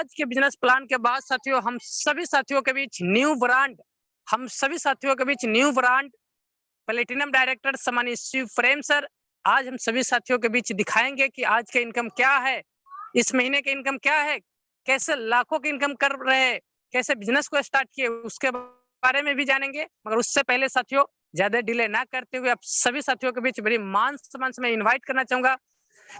आज के business plan के बाद साथियों हम सभी साथियों के बीच न्यू ब्रांड प्लेटिनम डायरेक्टर सम्मानित शिव प्रेम सर आज हम सभी साथियों के बीच दिखाएंगे कि आज का इनकम क्या है, इस महीने की इनकम क्या है, कैसे लाखों की इनकम कर रहे हैं, कैसे बिजनेस को स्टार्ट किए उसके बारे में भी जानेंगे। मगर उससे पहले साथियों ज्यादा डिले ना करते हुए आप सभी साथियों के बीच बड़ी मान सम्मान से मैं इन्वाइट करना चाहूंगा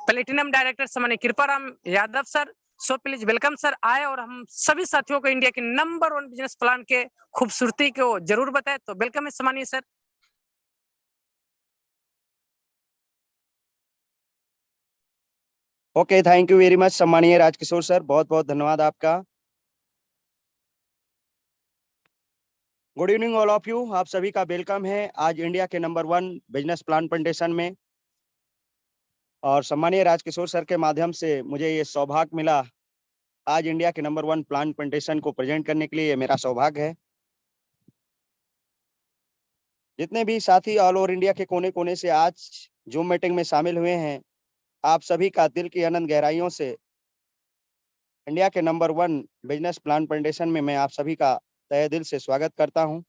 प्लेटिनम डायरेक्टर सम्मानित Kriparam Yadav sir. So please welcome sir, आए और हम सभी साथियों को इंडिया के नंबर 1 बिजनेस प्लान के खूबसूरती को जरूर बताए। तो वेलकम है सम्मानित sir. Okay, thank you very much सम्मानीय राजकिशोर सर, बहुत बहुत धन्यवाद आपका। Good evening all of you, आप सभी का वेलकम है आज इंडिया के नंबर 1 बिजनेस प्लान प्रेजेंटेशन में। और सम्मानीय राजकिशोर सर के माध्यम से मुझे ये सौभाग्य मिला आज इंडिया के नंबर 1 प्लान प्रेजेंटेशन को प्रेजेंट करने के लिए, ये मेरा सौभाग्य है। जितने भी साथी ऑल ओवर इंडिया के कोने कोने से आज जूम मीटिंग में शामिल हुए हैं, आप सभी का दिल की अनंत गहराइयों से इंडिया के नंबर 1 बिजनेस प्लान प्रेजेंटेशन में मैं आप सभी का तहे दिल से स्वागत करता हूं।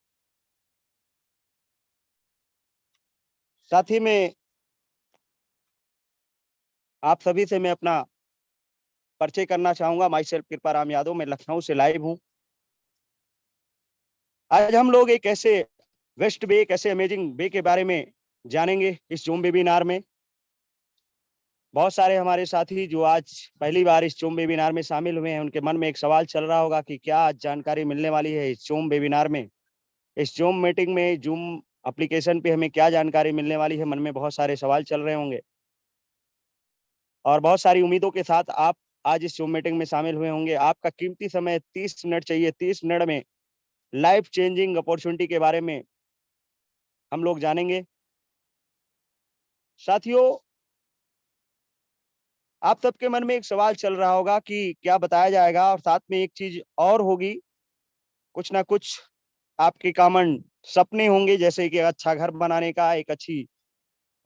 साथ ही में आप सभी से मैं अपना परिचय करना चाहूंगा। माई सेल्फ कृपाराम यादव, मैं लखनऊ से लाइव हूं। आज हम लोग एक ऐसे वेस्ट वे, एक ऐसे अमेजिंग वे के बारे में जानेंगे इस जूम वेबिनार में। बहुत सारे हमारे साथी जो आज पहली बार इस जूम वेबिनार में शामिल हुए हैं, उनके मन में एक सवाल चल रहा होगा कि क्या आज जानकारी मिलने वाली है इस जूम वेबिनार में, इस जूम मीटिंग में, जूम एप्लीकेशन पे हमें क्या जानकारी मिलने वाली है। मन में बहुत सारे सवाल चल रहे होंगे और बहुत सारी उम्मीदों के साथ आप आज इस जूम मीटिंग में शामिल हुए होंगे। आपका कीमती समय 30 मिनट चाहिए। 30 मिनट में लाइफ चेंजिंग अपॉर्चुनिटी के बारे में हम लोग जानेंगे। साथियों, आप सबके मन में एक सवाल चल रहा होगा कि क्या बताया जाएगा, और साथ में एक चीज और होगी, कुछ ना कुछ आपके कॉमन सपने होंगे, जैसे कि अच्छा घर बनाने का, एक अच्छी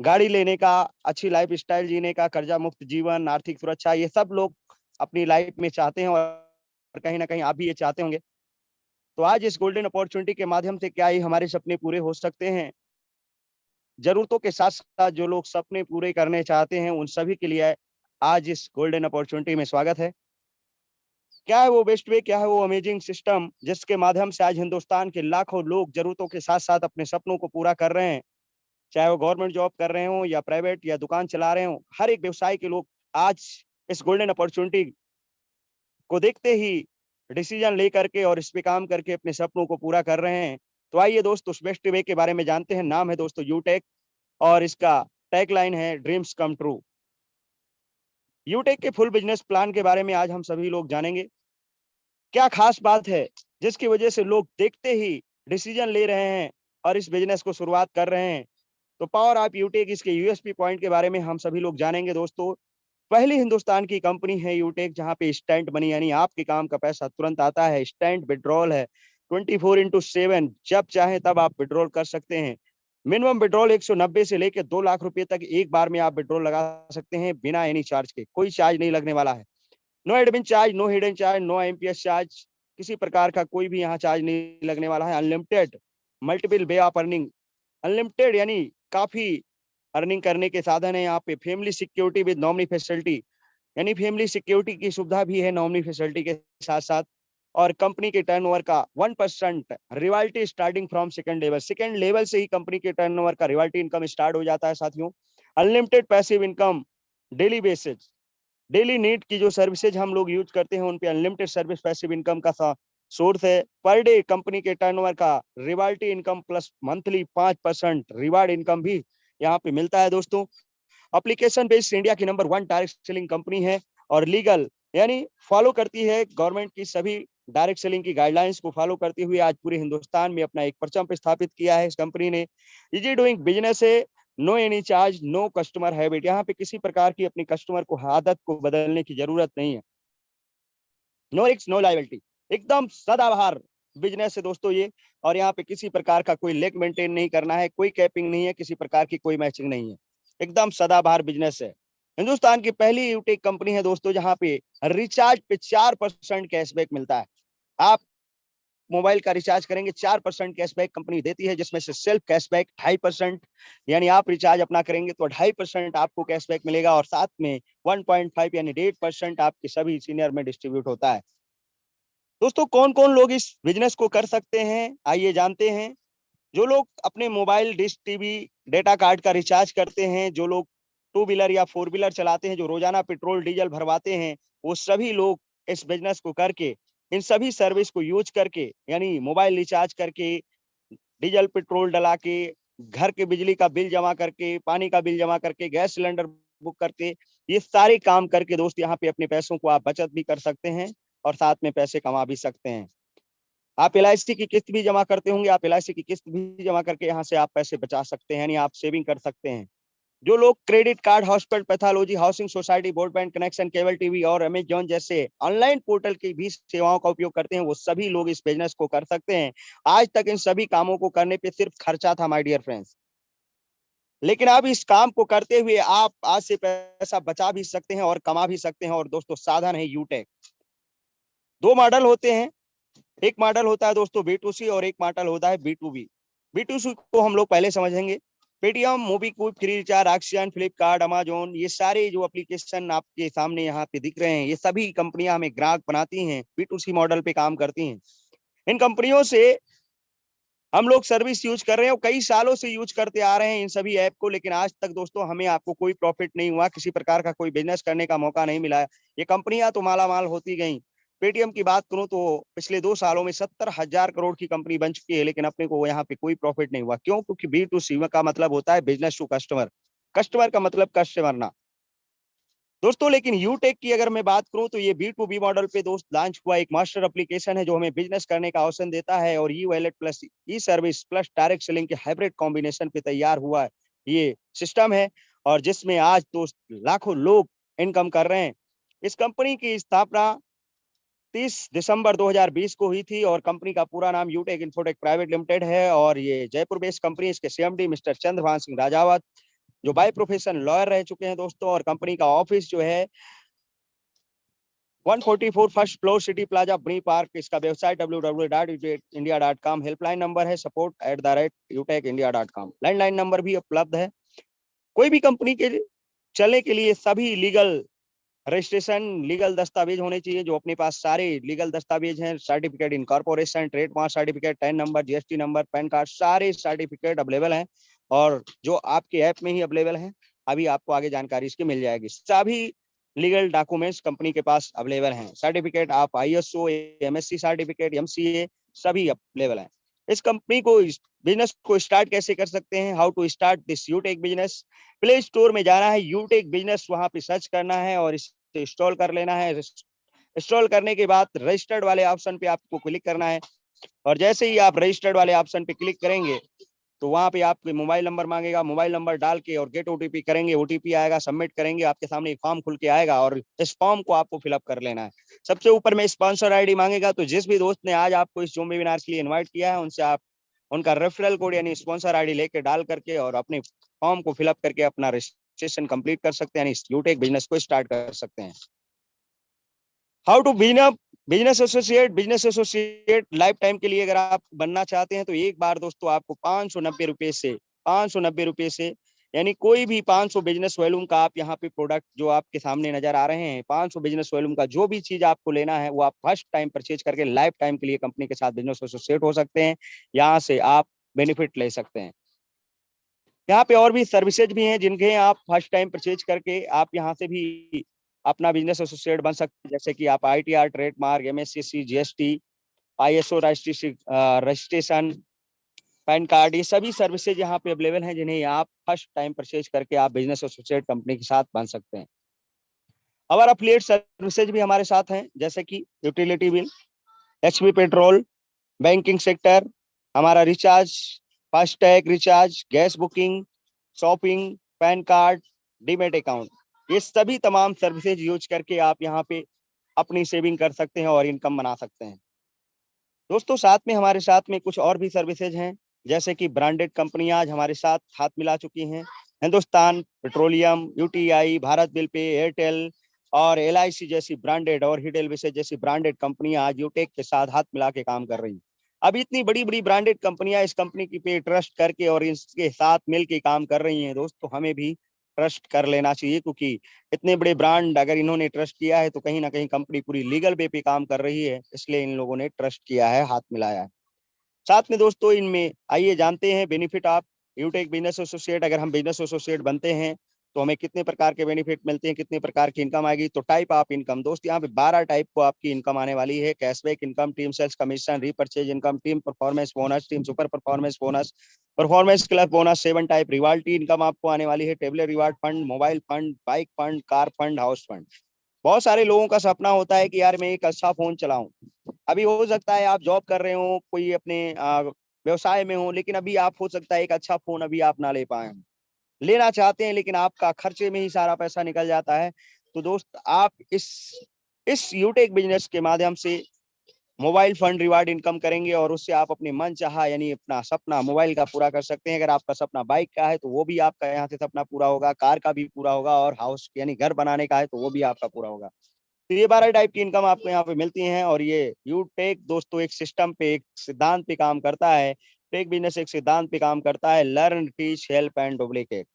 गाड़ी लेने का, अच्छी लाइफ स्टाइल जीने का, कर्जा मुक्त जीवन, आर्थिक सुरक्षा, ये सब लोग अपनी लाइफ में चाहते हैं और कहीं ना कहीं आप भी ये चाहते होंगे। तो आज इस गोल्डन अपॉर्चुनिटी के माध्यम से क्या ही हमारे सपने पूरे हो सकते हैं। जरूरतों के साथ साथ जो लोग सपने पूरे करने चाहते हैं, उन सभी के लिए आज इस गोल्डन अपॉर्चुनिटी में स्वागत है। क्या है वो बेस्ट वे, क्या है वो अमेजिंग सिस्टम जिसके माध्यम से आज हिंदुस्तान के लाखों लोग जरूरतों के साथ साथ अपने सपनों को पूरा कर रहे हैं। चाहे वो गवर्नमेंट जॉब कर रहे हो या प्राइवेट या दुकान चला रहे हो, हर एक व्यवसाय के लोग आज इस गोल्डन अपॉर्चुनिटी को देखते ही डिसीजन लेकर के और इस पे काम करके अपने सपनों को पूरा कर रहे हैं। तो आइए दोस्तों, उस बेस्ट वे के बारे में जानते हैं। नाम है दोस्तों यूटेक और इसका टैगलाइन है ड्रीम्स कम ट्रू। यूटेक के फुल बिजनेस प्लान के बारे में आज हम सभी लोग जानेंगे। क्या खास बात है जिसकी वजह से लोग देखते ही डिसीजन ले रहे हैं और इस बिजनेस को शुरुआत कर रहे हैं। तो पावर ऑफ यूटेक, इसके यूएसपी पॉइंट के बारे में हम सभी लोग जानेंगे दोस्तों। पहली हिंदुस्तान की कंपनी है यूटेक जहां पे इंस्टेंट मनी यानी आपके काम का पैसा तुरंत आता है। इंस्टेंट विड्रॉल है, 24/7, जब चाहे तब आप विड्रॉल कर सकते हैं। मिनिमम विड्रॉल 190 से लेकर 2 लाख रुपए तक एक बार में आप विड्रॉल लगा सकते हैं बिना एनी चार्ज के। कोई चार्ज नहीं लगने वाला है। No admin charge, no hidden charge, no MPS charge, किसी प्रकार का कोई भी यहाँ चार्ज नहीं लगने वाला है। Unlimited multiple way of earning, unlimited यानी काफी अर्निंग करने के साधन है यहाँ पे। Family security with nominee facility, यानी फैमिली सिक्योरिटी की सुविधा भी है नॉमिनी फैसिलिटी के साथ साथ। और कंपनी के टर्नओवर का 1% realty starting from second level, second level से ही कंपनी के टर्नओवर का रियल्टी इनकम स्टार्ट हो जाता है साथियों। Unlimited passive income, daily basis, daily need की जो सर्विसेज हम लोग यूज करते हैं उन पे अनलिमिटेड सर्विस पैसिव इनकम का सोर्स है। पर डे कंपनी के टर्नओवर का realty income plus monthly 5% reward income भी यहाँ पे मिलता है दोस्तों। एप्लीकेशन बेस्ड इंडिया की नंबर 1 डायरेक्ट सेलिंग कंपनी है और लीगल यानी फॉलो करती है गवर्नमेंट की सभी डायरेक्ट सेलिंग की गाइडलाइंस को फॉलो करते हुए आज पूरे हिंदुस्तान में अपना एक परचम स्थापित किया है इस कंपनी ने। इजी डूइंग बिजनेस है, no any charge, no customer habit, यहाँ पे किसी प्रकार की अपनी कस्टमर को आदत को बदलने की जरूरत नहीं है। नो रिस्क, नो लायबिलिटी, एकदम सदाबहार बिजनेस है दोस्तों ये। और यहाँ पे किसी प्रकार का कोई लेग मेंटेन नहीं करना है, कोई कैपिंग नहीं है, किसी प्रकार की कोई मैचिंग नहीं है, एकदम सदाबहार बिजनेस है। हिंदुस्तान की पहली यूटेक कंपनी है दोस्तों जहां पे रिचार्ज पे 4% कैशबैक मिलता है। आप मोबाइल का रिचार्ज करेंगे 4% कैशबैक कंपनी देती है, जिसमें से सेल्फ कैशबैक 2.5%, यानी आप रिचार्ज अपना करेंगे तो 2.5% आपको कैशबैक मिलेगा, और साथ में 1.5 यानी 1.5% आपके सभी सीनियर में डिस्ट्रीब्यूट होता है। दोस्तों कौन कौन लोग इस बिजनेस को कर सकते हैं, आइए जानते हैं। जो लोग अपने mobile, dish TV, data card का रिचार्ज करते हैं, जो लोग टू व्हीलर या फोर व्हीलर चलाते हैं, जो रोजाना पेट्रोल डीजल भरवाते हैं, वो सभी लोग इस बिजनेस को करके, इन सभी सर्विस को यूज करके, यानी मोबाइल रिचार्ज करके, डीजल पेट्रोल डला के, घर के बिजली का बिल जमा करके, पानी का बिल जमा करके, गैस सिलेंडर बुक करके, ये सारे काम करके दोस्त यहाँ पे अपने पैसों को आप बचत भी कर सकते हैं और साथ में पैसे कमा भी सकते हैं। आप एलआईसी की किस्त भी जमा करते होंगे, आप एलआईसी की किस्त भी जमा करके यहाँ से आप पैसे बचा सकते हैं, यानी आप सेविंग कर सकते हैं। जो लोग credit card, hospital, pathology, housing society, broadband connection, cable TV और अमेजॉन जैसे ऑनलाइन पोर्टल की भी सेवाओं का उपयोग करते हैं, वो सभी लोग इस बिजनेस को कर सकते हैं। आज तक इन सभी कामों को करने पे सिर्फ खर्चा था माय डियर फ्रेंड्स, लेकिन अब इस काम को करते हुए आप आज से पैसा बचा भी सकते हैं और कमा भी सकते हैं। और दोस्तों साधन है यूटेक। दो मॉडल होते हैं, एक मॉडल होता है दोस्तों B2C और एक मॉडल होता है B2B। B2C को हम लोग पहले समझेंगे। Paytm, MobiKwik, free recharge, एक्सियन, Flipkart, Amazon, ये सारे जो एप्लीकेशन आपके सामने यहाँ पे दिख रहे हैं, ये सभी कंपनियां हमें ग्राहक बनाती हैं, B2C मॉडल पे काम करती हैं। इन कंपनियों से हम लोग सर्विस यूज कर रहे हैं और कई सालों से यूज करते आ रहे हैं इन सभी ऐप को, लेकिन आज तक दोस्तों हमें आपको कोई प्रॉफिट नहीं हुआ, किसी प्रकार का कोई बिजनेस करने का मौका नहीं मिला है। ये कंपनियां तो माला माल होती गई। पेटीएम की बात करूं तो पिछले 2 सालों में 70,000 करोड़ की कंपनी बन चुकी है, लेकिन अपने को यहाँ पे कोई प्रॉफिट नहीं हुआ। क्यों? क्योंकि B2C का मतलब होता है बिजनेस टू कस्टमर, कस्टमर का मतलब कस्टमर ना दोस्तों। लेकिन यूटेक की अगर मैं बात करूं तो ये B2B मॉडल पे दोस्त लॉन्च हुआ एक मास्टर एप्लीकेशन है, जो हमें बिजनेस करने का अवसर देता है, और ई वॉलेट प्लस ई सर्विस प्लस डायरेक्ट सेलिंग के हाइब्रिड कॉम्बिनेशन पे तैयार हुआ ये सिस्टम है, और जिसमें आज दोस्त लाखों लोग इनकम कर रहे हैं। इस कंपनी की स्थापना 30 दिसंबर 2020 को हुई थी, और कंपनी का पूरा नाम यूटेक इन्फोटेक प्राइवेट लिमिटेड है, और ये जयपुर बेस्ड कंपनी। इसके सीएमडी मिस्टर चंद्रभान सिंह राजावत, जो बाय प्रोफेशन लॉयर रह चुके हैं दोस्तों, और कंपनी का ऑफिस जो है 144 फर्स्ट फ्लोर सिटी प्लाजा बनी पार्क। इसका वेबसाइट www.utekindia.com, हेल्पलाइन नंबर है support@utekindia.com, लैंडलाइन नंबर भी उपलब्ध है। कोई भी कंपनी के चलने के लिए सभी लीगल रजिस्ट्रेशन, लीगल दस्तावेज होने चाहिए, जो अपने पास सारे लीगल दस्तावेज हैं, certificate incorporation, trademark certificate, tan number, GST number, pan card, सारे सर्टिफिकेट अवेलेबल हैं, और जो आपके ऐप में ही अवेलेबल हैं। अभी आपको आगे जानकारी इसकी मिल जाएगी। सभी लीगल डॉक्यूमेंट्स कंपनी के पास अवेलेबल हैं। सर्टिफिकेट आप ISO, MSc सर्टिफिकेट, MCA सभी अवेलेबल हैं। इस कंपनी को, इस बिजनेस को स्टार्ट कैसे कर सकते हैं? How to start this Utech business? Play Store में जाना है, यूटेक बिजनेस वहां पे सर्च करना है और इसे इंस्टॉल कर लेना है। इंस्टॉल करने के बाद रजिस्टर्ड वाले ऑप्शन पे आपको क्लिक करना है, और जैसे ही आप रजिस्टर्ड वाले ऑप्शन पे क्लिक करेंगे तो वहां पे आपके मोबाइल नंबर मांगेगा, मोबाइल नंबर डाल के और गेट ओटीपी करेंगे, ओटीपी आएगा, सबमिट करेंगे, आपके सामने एक फॉर्म खुल के आएगा, और इस फॉर्म को आपको फिलअप कर लेना है। सबसे ऊपर में स्पॉन्सर आईडी मांगेगा, तो जिस भी दोस्त ने आज आपको इस जूम वेबिनार के लिए इन्वाइट किया है, उनसे आप उनका रेफरल कोड यानी स्पॉन्सर आईडी लेके डाल करके और अपने फॉर्म को फिलअप करके अपना रजिस्ट्रेशन कंप्लीट कर सकते हैं, यानी यूटेक बिजनेस को स्टार्ट कर सकते हैं। How to business associate lifetime के लिए अगर आप बनना चाहते हैं तो एक बार दोस्तों आपको 590 रुपए से यानी कोई भी 500 बिजनेस वॉल्यूम का आप यहाँ पे प्रोडक्ट जो आपके सामने नजर आ रहे हैं, 500 बिजनेस वॉल्यूम का जो भी चीज आपको लेना है वो आप फर्स्ट टाइम परचेज करके लाइफ टाइम के लिए कंपनी के साथ बिजनेस एसोसिएट हो सकते हैं। यहाँ से आप बेनिफिट ले सकते हैं। यहाँ पे और भी सर्विसेज भी हैं जिनके आप फर्स्ट टाइम परचेज करके आप यहाँ से भी अपना बिजनेस एसोसिएट बन सकते हैं, जैसे कि आप ITR, trademark, MSCC, GST, ISO registration, pan card, ये सभी सर्विसेज यहाँ पे अवेलेबल हैं, जिन्हें आप फर्स्ट टाइम परचेज करके आप बिजनेस एसोसिएट कंपनी के साथ बन सकते हैं। और अफिलिएट सर्विसेज भी हमारे साथ हैं, जैसे कि utility bill, HP petrol, banking sector, हमारा recharge, FASTag recharge, gas booking, shopping, PAN card, demat account, ये सभी तमाम सर्विसेज यूज करके आप यहाँ पे अपनी सेविंग कर सकते हैं और इनकम बना सकते हैं। दोस्तों साथ में हमारे साथ में कुछ और भी सर्विसेज हैं, जैसे कि ब्रांडेड कंपनियां आज हमारे साथ हाथ मिला चुकी हैं, Hindustan petroleum, UTI, Bharat bill pay, Airtel और एलआईसी जैसी ब्रांडेड और हिडेल विशेष जैसी ब्रांडेड कंपनियां आज यूटेक के साथ हाथ मिला के काम कर रही हैं। अब इतनी बड़ी बड़ी ब्रांडेड कंपनियां इस कंपनी की पे ट्रस्ट करके और इसके साथ मिल के काम कर रही हैं दोस्तों, हमें भी ट्रस्ट कर लेना चाहिए, क्योंकि इतने बड़े ब्रांड अगर इन्होंने ट्रस्ट किया है तो कहीं ना कहीं कंपनी पूरी लीगल वे पे काम कर रही है, इसलिए इन लोगों ने ट्रस्ट किया है, हाथ मिलाया है। साथ में दोस्तों इनमें आइए जानते हैं बेनिफिट ऑफ यूटेक बिजनेस एसोसिएट। अगर हम बिजनेस एसोसिएट बनते हैं तो हमें कितने प्रकार के बेनिफिट मिलते हैं, कितने प्रकार की इनकम आएगी। तो टाइप ऑफ इनकम दोस्त यहाँ पे 12 टाइप को आपकी इनकम आने वाली है। Cashback income, team sales commission, repurchase income, team performance bonus, team super performance bonus, performance club bonus, 7 type royalty income आपको आने वाली है। टेबलर reward fund, mobile fund, bike fund, car fund, house fund. बहुत सारे लोगों का सपना होता है कि यार मैं एक अच्छा फोन चलाऊं। अभी हो सकता है आप जॉब कर रहे हो, कोई अपने व्यवसाय में हो, लेकिन अभी आप हो सकता है एक अच्छा फोन अभी आप ना ले पाए, लेना चाहते हैं लेकिन आपका खर्चे में ही सारा पैसा निकल जाता है। तो दोस्त आप इस यूटेक बिजनेस के माध्यम से मोबाइल फंड रिवार्ड इनकम करेंगे और उससे आप अपने मन चाहा यानी अपना सपना मोबाइल का पूरा कर सकते हैं। अगर आपका सपना बाइक का है तो वो भी आपका यहाँ से सपना पूरा होगा, कार का भी पूरा होगा, और हाउस यानी घर बनाने का है तो वो भी आपका पूरा होगा। तो ये 12 टाइप की इनकम आपको यहाँ पे मिलती हैं। और ये यूटेक दोस्तों एक सिस्टम पे, एक सिद्धांत पे काम करता है। टेक बिजनेस एक सिद्धांत पे काम करता है, learn teach help and duplicate.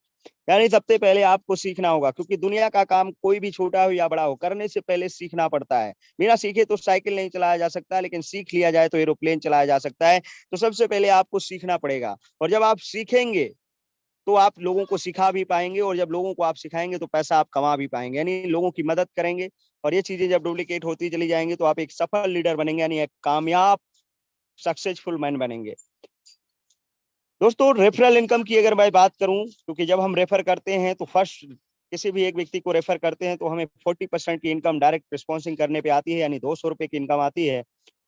यानी सबसे पहले आपको सीखना होगा, क्योंकि दुनिया का काम कोई भी छोटा हो या बड़ा हो, करने से पहले सीखना पड़ता है। बिना सीखे तो साइकिल नहीं चलाया जा सकता, लेकिन सीख लिया जाए तो एरोप्लेन चलाया जा सकता है। तो सबसे पहले आपको सीखना पड़ेगा, और जब आप सीखेंगे तो आप लोगों को सिखा भी पाएंगे, और जब लोगों को आप सिखाएंगे तो पैसा आप कमा भी पाएंगे, यानी लोगों की मदद करेंगे। और ये चीजें जब डुप्लीकेट होती चली जाएंगी तो आप एक सफल लीडर बनेंगे, यानी एक कामयाब सक्सेसफुल मैन बनेंगे। दोस्तों रेफरल इनकम की अगर मैं बात करूं, क्योंकि जब हम रेफर करते हैं तो फर्स्ट किसी भी एक व्यक्ति को रेफर करते हैं तो हमें 40% की इनकम डायरेक्ट रिस्पॉन्सिंग करने पे आती है, यानी 200 रुपए की इनकम आती है।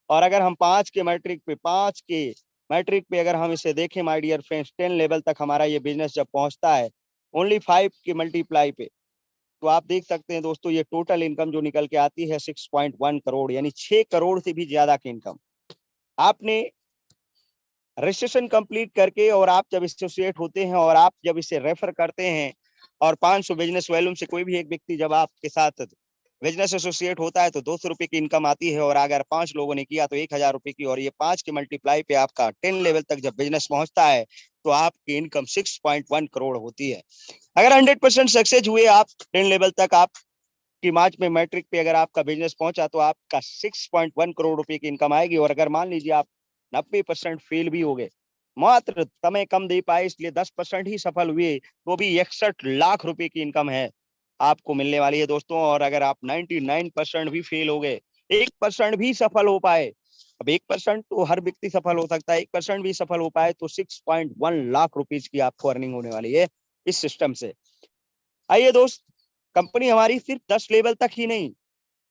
और अगर हम 5 के मैट्रिक पे अगर हम इसे देखें माय डियर फ्रेंड्स, 10 लेवल तक हमारा ये बिजनेस जब पहुंचता है ओनली 5 के मल्टीप्लाई पे, तो आप देख सकते हैं दोस्तों ये टोटल इनकम जो निकल के आती है 6.1 करोड़, यानी 6 करोड़ से भी ज्यादा की इनकम। आपने रजिस्ट्रेशन कंप्लीट करके और आप जब एसोसिएट होते हैं और आप जब इसे रेफर करते हैं, और 500 बिजनेस वॉल्यूम से कोई भी एक व्यक्ति जब आपके साथ बिजनेस एसोसिएट होता है तो 200 रुपए की इनकम आती है। और अगर 5 लोगों ने किया तो 1000 रुपए की, और ये 5 के मल्टीप्लाई पे आपका 10 लेवल तक जब बिजनेस पहुंचता है तो आपकी इनकम 6.1 करोड़ होती है। अगर 100% सक्सेस हुए आप 10 लेवल तक, आपकी मार्च में मैट्रिक पे अगर आपका बिजनेस पहुंचा तो आपका 6.1 करोड़ रुपए की इनकम आएगी। और अगर मान लीजिए आप 90% फेल भी हो गए, मात्र समय कम दे पाए इसलिए 10% ही सफल हुए, तो भी 61 लाख रुपए की इनकम है आपको मिलने वाली है दोस्तों। और अगर आप 99% भी फेल हो गए, 1% भी सफल हो पाए, अब 1% तो हर व्यक्ति सफल हो सकता है, 1% भी सफल हो पाए तो 6.1 लाख रुपीज की आपको अर्निंग होने वाली है इस सिस्टम से। आइए दोस्त, कंपनी हमारी सिर्फ 10 लेवल तक ही नहीं,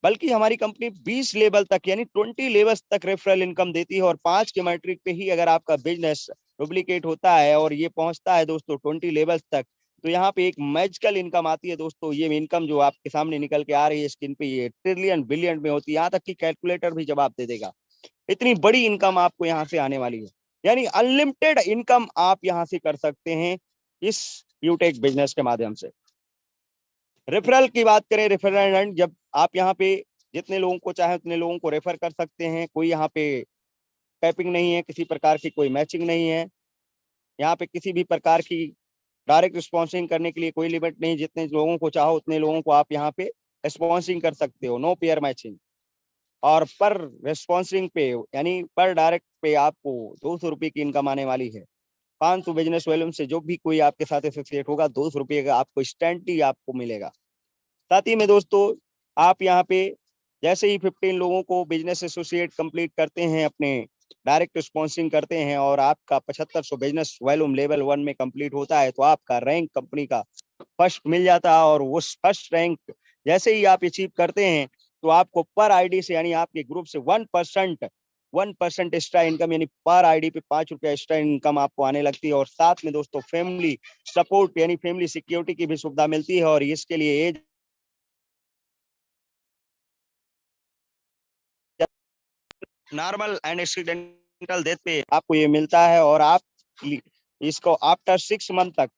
बल्कि हमारी कंपनी 20 लेवल तक यानी 20 लेवल्स तक रेफरल इनकम देती है। और 5 के मैट्रिक पे ही अगर आपका बिजनेस डुप्लीकेट होता है और ये पहुंचता है दोस्तों 20 लेवल्स तक, तो यहाँ पे एक मैजिकल इनकम आती है दोस्तों। ये इनकम जो आपके सामने निकल के आ रही है स्क्रीन पे, ये ट्रिलियन बिलियन में होती है, यहाँ तक कि कैलकुलेटर भी जवाब दे देगा। इतनी बड़ी इनकम आपको यहाँ से आने वाली है, यानी अनलिमिटेड इनकम आप यहाँ से कर सकते हैं इस यूटेक बिजनेस के माध्यम से। रेफरल की बात करें, रेफरल जब आप यहाँ पे जितने लोगों को चाहे उतने लोगों को रेफर कर सकते हैं। कोई यहाँ पे कैपिंग नहीं है, किसी प्रकार की कोई मैचिंग नहीं है, यहाँ पे किसी भी प्रकार की डायरेक्ट स्पॉन्सरिंग करने के लिए कोई लिमिट नहीं। जितने लोगों को चाहो उतने लोगों को आप यहाँ पे स्पॉन्सरिंग कर सकते हो, नो पेयर मैचिंग। और पर स्पॉन्सरिंग पे यानी पर डायरेक्ट पे आपको 200 रुपए की इनकम आने वाली है। 500 बिजनेस वॉल्यूम से जो भी कोई आपके साथ एसोसिएट होगा 200 रुपए का आपको इंस्टेंट ही आपको मिलेगा। साथ ही में दोस्तों आप यहाँ पे जैसे ही 15 लोगों को बिजनेस एसोसिएट कंप्लीट करते हैं, अपने डायरेक्ट स्पॉन्सरिंग करते हैं, और आपका 7500 बिजनेस वॉल्यूम लेवल 1 में कंप्लीट होता है, तो आपका रैंक कंपनी का फर्स्ट मिल जाता है। और उस फर्स्ट रैंक जैसे ही आप अचीव करते हैं तो आपको पर आईडी से यानी आपके ग्रुप से 1% एक्स्ट्रा इनकम, यानी पर आईडी पे 5 रुपया एक्स्ट्रा इनकम आपको आने लगती है। और साथ में दोस्तों फैमिली सपोर्ट यानी फैमिली सिक्योरिटी की भी सुविधा मिलती है। और इसके लिए as normal and accidental death पे आपको ये मिलता है। और आप इसको आफ्टर 6 मंथ तक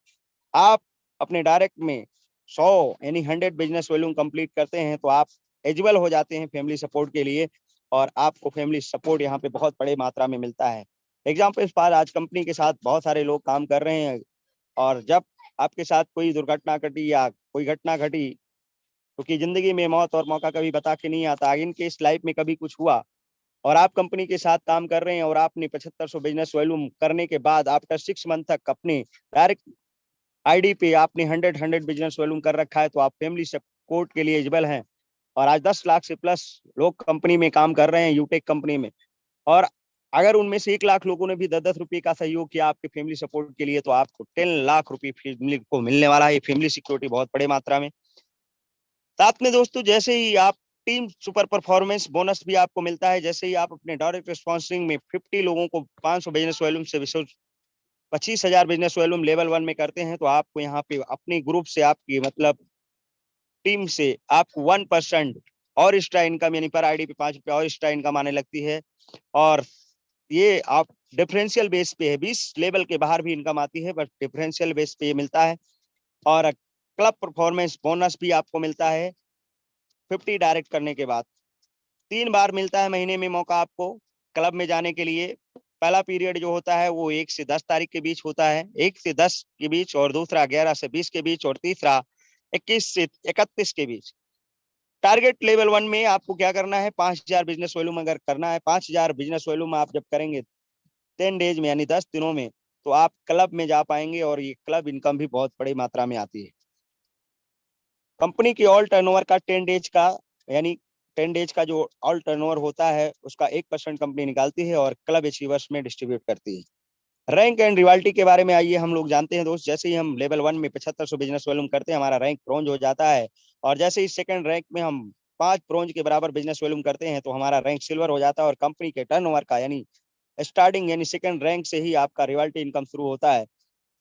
आप अपने डायरेक्ट में 100 यानी 100 बिजनेस वॉल्यूम कंप्लीट करते हैं तो आप एलिजिबल हो जाते हैं फैमिली सपोर्ट के लिए, और आपको फैमिली सपोर्ट यहाँ पे बहुत बड़े मात्रा में मिलता है। एग्जाम्पल इस बार आज कंपनी के साथ बहुत सारे लोग काम कर रहे हैं, और जब आपके साथ कोई दुर्घटना घटी या कोई घटना घटी, क्योंकि जिंदगी में मौत और मौका कभी बता के नहीं आता, इनके इस लाइफ में कभी कुछ हुआ और आप कंपनी के साथ काम कर रहे हैं और आपने 7500 बिजनेस वॉल्यूम करने के बाद आफ्टर 6 मंथ तक अपने डायरेक्ट आईडी पे आपने 100 बिजनेस वॉल्यूम कर रखा है, तो आप फैमिली सपोर्ट के लिए एलिजिबल हैं। और आज 10 लाख से प्लस लोग कंपनी में काम कर रहे हैं, यूटेक कंपनी में। और अगर उनमें से 1 लाख लोगों ने भी 10-10 रुपए का सहयोग किया आपके फैमिली सपोर्ट के लिए, तो आपको 10 लाख रुपए फैमिली को मिलने वाला है। फैमिली सिक्योरिटी बहुत बड़े मात्रा में। साथ में दोस्तों, जैसे ही आप टीम सुपर परफॉर्मेंस बोनस भी आपको मिलता है। जैसे ही आप अपने डायरेक्ट स्पॉन्सरिंग में 50 लोगों को 500 बिजनेस वॉल्यूम से 25,000 बिजनेस वॉल्यूम लेवल 1 में करते हैं, तो आपको यहाँ पे अपनी ग्रुप से, आपकी मतलब टीम से आपको 1% और एक्स्ट्रा इनकम, यानी पर आईडी पे 5 रुपए और एक्स्ट्रा इनकम आने लगती है। और ये आप डिफरेंशियल बेस पे है, 20 लेवल के बाहर भी इनकम आती है, बट डिफरेंशियल बेस पे ये मिलता है। और क्लब परफॉर्मेंस बोनस भी आपको मिलता है 50 डायरेक्ट करने के बाद। 3 बार मिलता है महीने में मौका आपको क्लब में जाने के लिए। पहला पीरियड जो होता है वो 1 से 10 तारीख के बीच होता है, 1 से 10 के बीच, और दूसरा 11 से 20 के बीच, और तीसरा 21 से 31 के बीच। टारगेट लेवल 1 में आपको क्या करना है, 5000 बिजनेस वॉल्यूम अगर करना है, 5000 बिजनेस वॉल्यूम आप जब करेंगे 10 डेज में, यानी 10 दिनों में, तो आप क्लब में जा पाएंगे, और ये क्लब इनकम भी बहुत बड़ी मात्रा में आती है। कंपनी की ऑल टर्नओवर का 10 डेज का, यानी 10 डेज का जो ऑल टर्नओवर होता है उसका 1% कंपनी निकालती है और क्लब अचीवर्स में डिस्ट्रीब्यूट करती है। रैंक एंड रिवाल्टी के बारे में आइए हम लोग जानते हैं दोस्त। जैसे ही हम लेवल 1 में 7500 बिजनेस वॉल्यूम करते हैं, हमारा रैंक ब्रोंज हो जाता है। और जैसे ही सेकंड रैंक में हम 5 ब्रोंज के बराबर बिजनेस वॉल्यूम करते हैं, तो हमारा रैंक सिल्वर हो जाता है। और कंपनी के टर्नओवर का, यानी स्टार्टिंग यानी सेकंड रैंक से ही आपका रिवाल्टी इनकम शुरू होता है।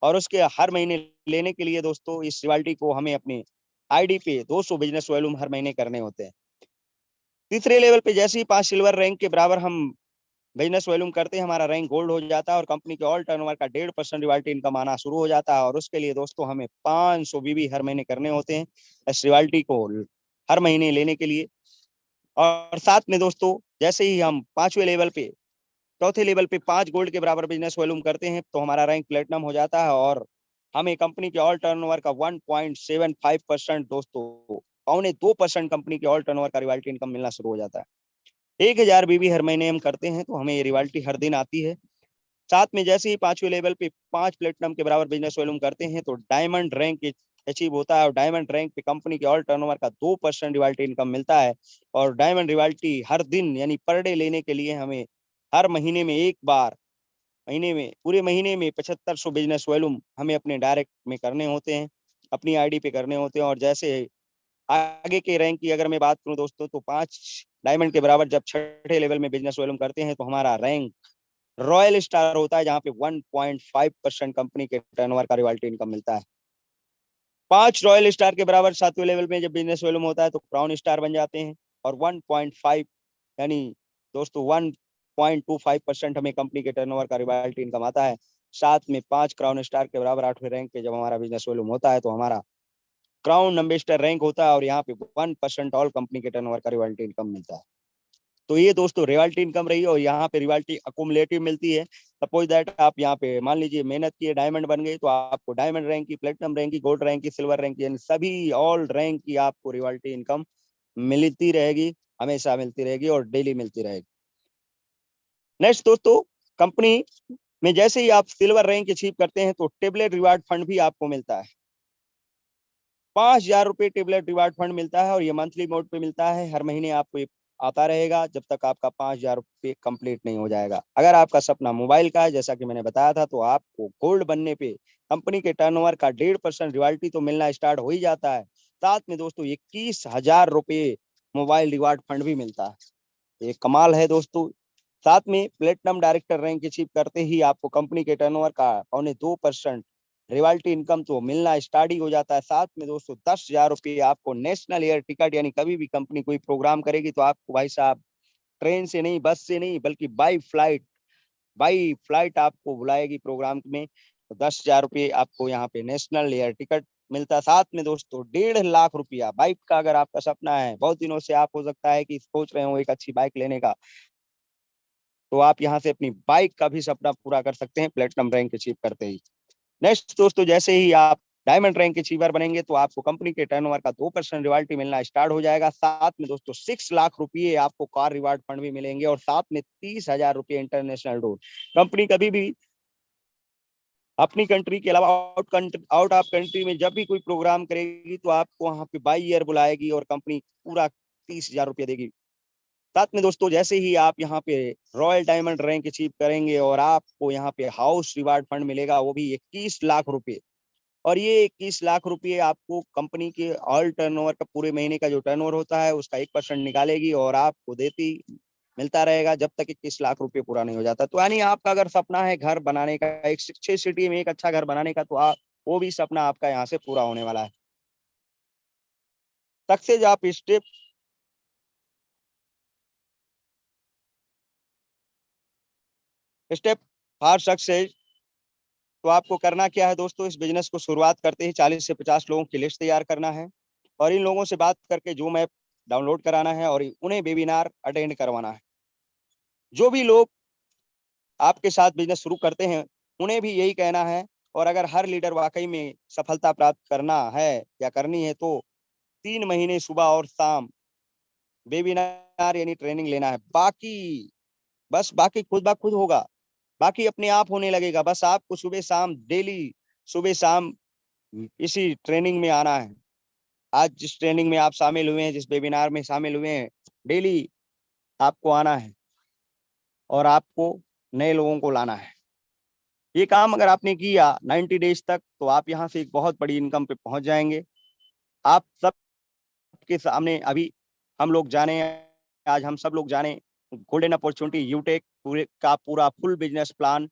और उसके हर महीने लेने के लिए दोस्तों, इस रिवाल्टी को हमें अपने आईडी पे 200 बिजनेस वॉल्यूम हर महीने करने होते हैं। तीसरे लेवल पे जैसे ही 5 सिल्वर रैंक के बराबर हम बिजनेस वॉल्यूम करते हैं, हमारा रैंक गोल्ड हो जाता है और कंपनी के ऑल टर्नओवर का 1.5% रिवाल्टी इनकम आना शुरू हो जाता है। और उसके लिए दोस्तों हमें 500 बीबी हर महीने करने होते हैं इस रिवाल्टी को हर महीने लेने के लिए। और साथ में दोस्तों, जैसे ही हम चौथे लेवल पे 5 गोल्ड के बराबर बिजनेस वॉल्यूम करते हैं, तो हमारा रैंक प्लेटिनम हो जाता है और हमें कंपनी के ऑल टर्नओवर का 1.75% दोस्तों, 2.25% कंपनी के ऑल टर्नओवर का रिवाल्टी इनकम मिलना शुरू हो जाता है। 1000 बीबी हर महीने हम करते हैं, तो हमें ये रिवाल्टी हर दिन आती है। साथ में जैसे ही 5वें लेवल पे 5 प्लेटिनम के बराबर बिजनेस वॉल्यूम करते हैं, तो डायमंड रैंक अचीव होता है। और डायमंड रैंक पे कंपनी के ऑल टर्नओवर का 2% रिवाल्टी इनकम मिलता है। और डायमंड रिवाल्टी हर दिन यानी पर डे लेने के लिए हमें हर महीने में एक बार, पूरे महीने में 7500 बिजनेस वॉल्यूम हमें अपने डायरेक्ट में करने होते हैं, अपनी आईडी पे करने होते हैं। और जैसे आगे के रैंक की अगर मैं बात करूं दोस्तों, तो 5 डायमंड के बराबर जब 6ठे लेवल में बिजनेस वॉल्यूम करते हैं, तो हमारा रैंक रॉयल स्टार होता है, जहां पे 1.5% कंपनी के टर्नओवर का रॉयल्टी इनकम मिलता है। 5 रॉयल स्टार के बराबर 7वें लेवल में जब बिजनेस वॉल्यूम होता है, तो क्राउन स्टार बन जाते हैं। और 1.5 यानी दोस्तों 1.25% हमें कंपनी के टर्नओवर का रॉयल्टी इनकम आता है। साथ में 5 क्राउन स्टार के बराबर 8वें रैंक पे जब हमारा बिजनेस वॉल्यूम होता है, तो हमारा क्राउन एम्बेसडर रैंक होता है और यहाँ पे 1% ऑल कंपनी के टर्नओवर का रॉयल्टी इनकम मिलता है। तो ये दोस्तों रिवाल्टी इनकम रही है, और यहाँ पे रिवाल्टी अकोमुलेटिव मिलती है। सपोज दैट आप यहाँ पे मान लीजिए मेहनत किए, डायमंड बन गई, तो आपको डायमंड रैंक की, प्लेटिनम रैंक की, गोल्ड रैंक की, सिल्वर रैंक की, यानी सभी ऑल रैंक की आपको रिवाल्टी इनकम मिलती रहेगी, हमेशा मिलती रहेगी और डेली मिलती रहेगी। नेक्स्ट दोस्तों, कंपनी में जैसे ही आप सिल्वर रैंक अचीव करते हैं, तो टेबलेट रिवार्ड फंड भी आपको मिलता है। 5000 रुपये टेबलेट रिवार्ड फंड मिलता है, और ये मंथली मोड पे मिलता है। हर महीने आपको ये आता रहेगा जब तक आपका 5000 रुपये कंप्लीट नहीं हो जाएगा। अगर आपका सपना मोबाइल का है, जैसा कि मैंने बताया था, तो आपको गोल्ड बनने पे कंपनी के टर्नओवर का 1.5% रॉयल्टी तो मिलना स्टार्ट हो ही जाता है। साथ में दोस्तों 21,000 रुपये मोबाइल रिवार्ड फंड भी मिलता है। ये कमाल है दोस्तों। साथ में प्लेटिनम डायरेक्टर रैंक अचीव करते ही आपको कंपनी के टर्नओवर का 2.25% रिवाल्टी इनकम तो मिलना स्टार्ट ही हो जाता है। साथ में दोस्तों 10,000 रुपये आपको नेशनल एयर टिकट, यानी कभी भी कंपनी कोई प्रोग्राम करेगी, तो आपको भाई साहब ट्रेन से नहीं, बस से नहीं, बल्कि बाई फ्लाइट आपको बुलाएगी प्रोग्राम में, तो 10,000 रुपये आपको यहाँ पे नेशनल एयर टिकट मिलता है। साथ में दोस्तों 1.5 लाख रुपया बाइक का, अगर आपका सपना है, बहुत दिनों से आप हो सकता है कि सोच रहे हो एक अच्छी बाइक लेने का, तो आप यहाँ से अपनी बाइक का भी सपना पूरा कर सकते हैं प्लेटिनम रैंक अचीव करते ही। नेक्स्ट दोस्तों, जैसे ही आप डायमंड रैंक अचीवर बनेंगे तो आपको कंपनी के टर्नओवर का 2% रॉयल्टी मिलना स्टार्ट हो जाएगा। साथ में दोस्तों 6 लाख रुपये आपको कार रिवार्ड फंड भी मिलेंगे और साथ में 30,000 रुपये इंटरनेशनल टूर। कंपनी कभी भी अपनी कंट्री के अलावा आउट ऑफ कंट्री में जब भी कोई प्रोग्राम करेगी तो आपको वहां पे बाई ईयर बुलाएगी और कंपनी पूरा 30,000 रुपये देगी। साथ में दोस्तों जैसे ही आप यहाँ पे रॉयल डायमंड रैंक अचीव करेंगे और आपको यहाँ पे हाउस रिवार्ड फंड मिलेगा, वो भी 21 लाख रुपये। और ये 21 लाख रुपये आपको कंपनी के ऑल टर्नओवर का, पूरे महीने का जो टर्नओवर होता है उसका 1% निकालेगी और आपको देती मिलता रहेगा जब तक 21 लाख रुपये पूरा नहीं हो जाता। तो यानी आपका अगर सपना है घर बनाने का, एक अच्छे सिटी में एक अच्छा घर बनाने का, तो आप वो भी सपना आपका यहाँ से पूरा होने वाला है। सक्सेस आप स्टेप फॉर सक्सेस। तो आपको करना क्या है दोस्तों, इस बिजनेस को शुरुआत करते ही 40 से 50 लोगों की लिस्ट तैयार करना है और इन लोगों से बात करके जूम ऐप डाउनलोड कराना है और उन्हें वेबिनार अटेंड करवाना है। जो भी लोग आपके साथ बिजनेस शुरू करते हैं उन्हें भी यही कहना है। और अगर हर लीडर वाकई में सफलता प्राप्त करना है या करनी है तो 3 महीने सुबह और शाम वेबिनार यानी ट्रेनिंग लेना है। बाकी खुद ब खुद होगा, बाकी अपने आप होने लगेगा। बस आपको सुबह शाम डेली, सुबह शाम इसी ट्रेनिंग में आना है। आज जिस ट्रेनिंग में आप शामिल हुए हैं, जिस वेबिनार में शामिल हुए हैं, डेली आपको आना है और आपको नए लोगों को लाना है। ये काम अगर आपने किया 90 डेज तक तो आप यहाँ से एक बहुत बड़ी इनकम पे पहुंच जाएंगे। आप सबके सामने अभी हम लोग जाने, आज हम सब लोग जाने गोल्डन अपॉर्चुनिटी यूटेक पूरे का पूरा फुल बिजनेस प्लान।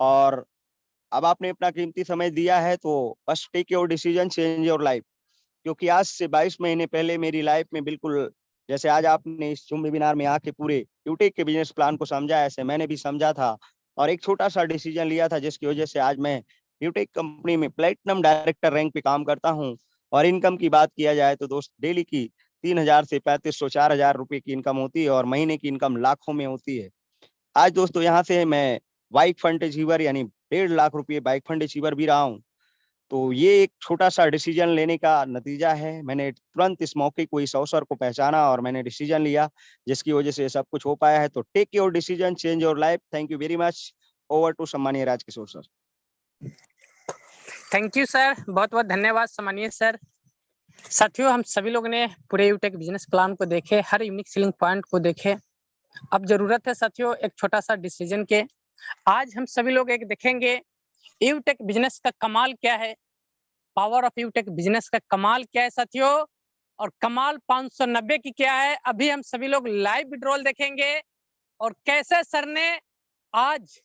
और अब आपने अपना कीमती समय दिया है तो बस take your decision, change your life. क्योंकि आज से 22 महीने पहले मेरी लाइफ में बिल्कुल जैसे आज आपने इस जूम वेबिनार में आके पूरे यूटेक के बिजनेस प्लान को समझा, ऐसे मैंने भी समझा था और एक छोटा सा डिसीजन लिया था, जिसकी वजह से आज मैं यूटेक कंपनी में प्लेटिनम डायरेक्टर रैंक पे काम करता हूँ। और इनकम की बात किया जाए तो दोस्त डेली की 3,000 से 3,500 4,000 रुपये की इनकम होती है और महीने की इनकम लाखों में होती है। आज दोस्तों यहाँ से मैं बाइक फंड अचीवर यानी 1.5 लाख रुपये बाइक फंड अचीवर भी रहा हूँ। तो ये एक छोटा सा डिसीजन लेने का नतीजा है। मैंने तुरंत इस मौके को, इस अवसर को पहचाना और मैंने डिसीजन लिया, जिसकी वजह से सब कुछ हो पाया है। तो take your decision, change your life. Thank you very much. Over to सम्मानीय Rajkishore sir. Thank you sir, बहुत बहुत धन्यवाद सम्मानीय सर। साथियों, हम सभी लोग ने पूरे यूटेक बिजनेस प्लान को देखे, हर यूनिक सेलिंग पॉइंट को देखे। अब जरूरत है साथियों एक छोटा सा डिसीजन के। आज हम सभी लोग एक देखेंगे यूटेक बिजनेस का कमाल क्या है, पावर ऑफ यूटेक बिजनेस का कमाल क्या है साथियों, और कमाल 590 की क्या है। अभी हम सभी लोग लाइव विड्रॉल देखेंगे और कैसे सर ने आज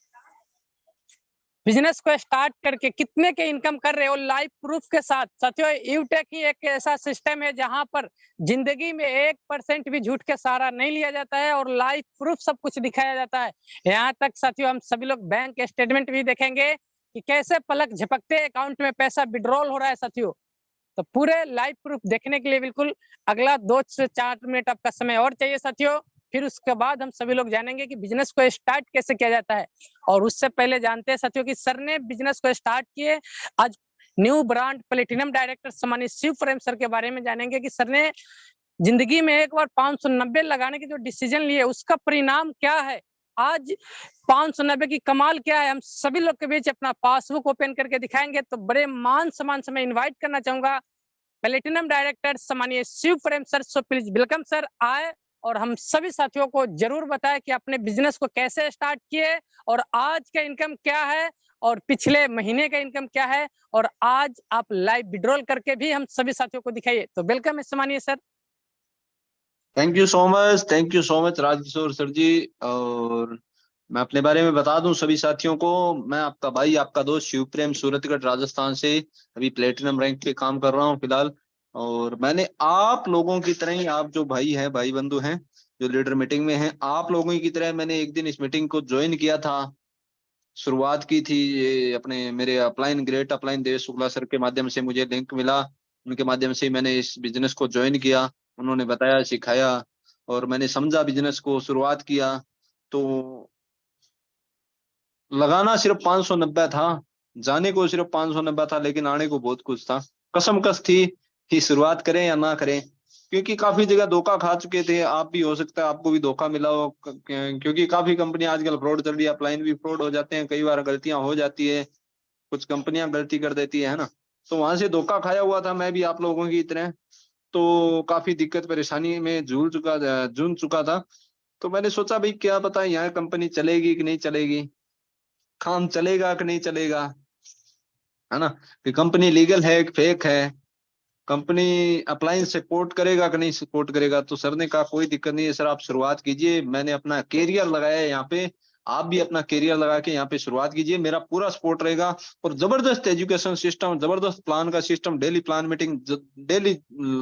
बिजनेस को स्टार्ट करके कितने के इनकम कर रहे हो लाइव प्रूफ के साथ। साथियों, यूटेक ही एक ऐसा सिस्टम है जहां पर जिंदगी में 1% भी झूठ के सहारा नहीं लिया जाता है और लाइव प्रूफ सब कुछ दिखाया जाता है। यहाँ तक साथियों हम सभी लोग बैंक स्टेटमेंट भी देखेंगे कि कैसे पलक झपकते अकाउंट में पैसा विड्रॉल हो रहा है साथियों। तो पूरे लाइव प्रूफ देखने के लिए बिल्कुल अगला 2 से 4 मिनट आपका समय और चाहिए साथियों। फिर उसके बाद हम सभी लोग जानेंगे कि बिजनेस को स्टार्ट कैसे किया जाता है। और उससे पहले जानते हैं साथियों कि सर ने बिजनेस को स्टार्ट किए आज न्यू ब्रांड प्लेटिनम डायरेक्टर सम्मानित शिव फ्रेम सर के बारे में जानेंगे कि सर ने जिंदगी में एक बार 590 लगाने की जो डिसीजन लिए उसका परिणाम क्या है। आज 590 की कमाल क्या है, हम सभी लोग के बीच अपना पासबुक ओपन करके दिखाएंगे। तो बड़े मान सम्मान से मैं इन्वाइट करना चाहूंगा प्लेटिनम डायरेक्टर सम्मानीय Shiv Prem sir. So please welcome sir, आए और हम सभी साथियों को जरूर बताएं कि अपने बिजनेस को कैसे स्टार्ट किए और आज का इनकम क्या है और पिछले महीने का इनकम क्या है, और आज आप लाइव विड्रॉल करके भी हम सभी साथियों को दिखाइए। तो वेलकम है सम्मानीय sir. Thank you so much Rajkishore sir ji. और मैं अपने बारे में बता दूं सभी साथियों को, मैं आपका भाई, आपका दोस्त शिव प्रेम, सूरतगढ़ राजस्थान से अभी प्लेटिनम रैंक पे काम कर रहा हूं फिलहाल। और मैंने आप लोगों की तरह ही, आप जो भाई हैं, भाई बंधु हैं, जो लीडर मीटिंग में हैं, आप लोगों की तरह मैंने एक दिन इस मीटिंग को ज्वाइन किया था शुरुआत की थी ये अपने मेरे अपलाइन ग्रेट अपलाइन देव शुक्ला सर के माध्यम से मुझे लिंक मिला, उनके माध्यम से मैंने इस बिजनेस को ज्वाइन किया। उन्होंने बताया, सिखाया और मैंने समझा, बिजनेस को शुरुआत किया। तो लगाना सिर्फ 590 था, जाने को सिर्फ 590 था, लेकिन आने को बहुत कुछ था। कसमकस थी कि शुरुआत करें या ना करें, क्योंकि काफी जगह धोखा खा चुके थे। आप भी हो सकता है आपको भी धोखा मिला हो, क्योंकि काफी कंपनी आजकल फ्रॉड चल रही है, अपलाइन भी फ्रॉड हो जाते हैं, कई बार गलतियां हो जाती है, कुछ कंपनियां गलती कर देती है ना। तो वहां से धोखा खाया हुआ था मैं भी आप लोगों की तरह। तो काफी दिक्कत परेशानी में जूझ चुका था। तो मैंने सोचा भाई क्या पता यहाँ कंपनी चलेगी कि नहीं चलेगी, काम चलेगा कि नहीं चलेगा, है ना, कि कंपनी लीगल है कि फेक है, कंपनी अप्लायंस सपोर्ट करेगा कि नहीं सपोर्ट करेगा। तो सर ने कहा कोई दिक्कत नहीं है सर, आप शुरुआत कीजिए, मैंने अपना कैरियर लगाया है यहाँ पे, आप भी अपना कैरियर लगा के यहाँ पे शुरुआत कीजिए, मेरा पूरा सपोर्ट रहेगा। और जबरदस्त एजुकेशन सिस्टम, जबरदस्त प्लान का system, daily plan meeting, daily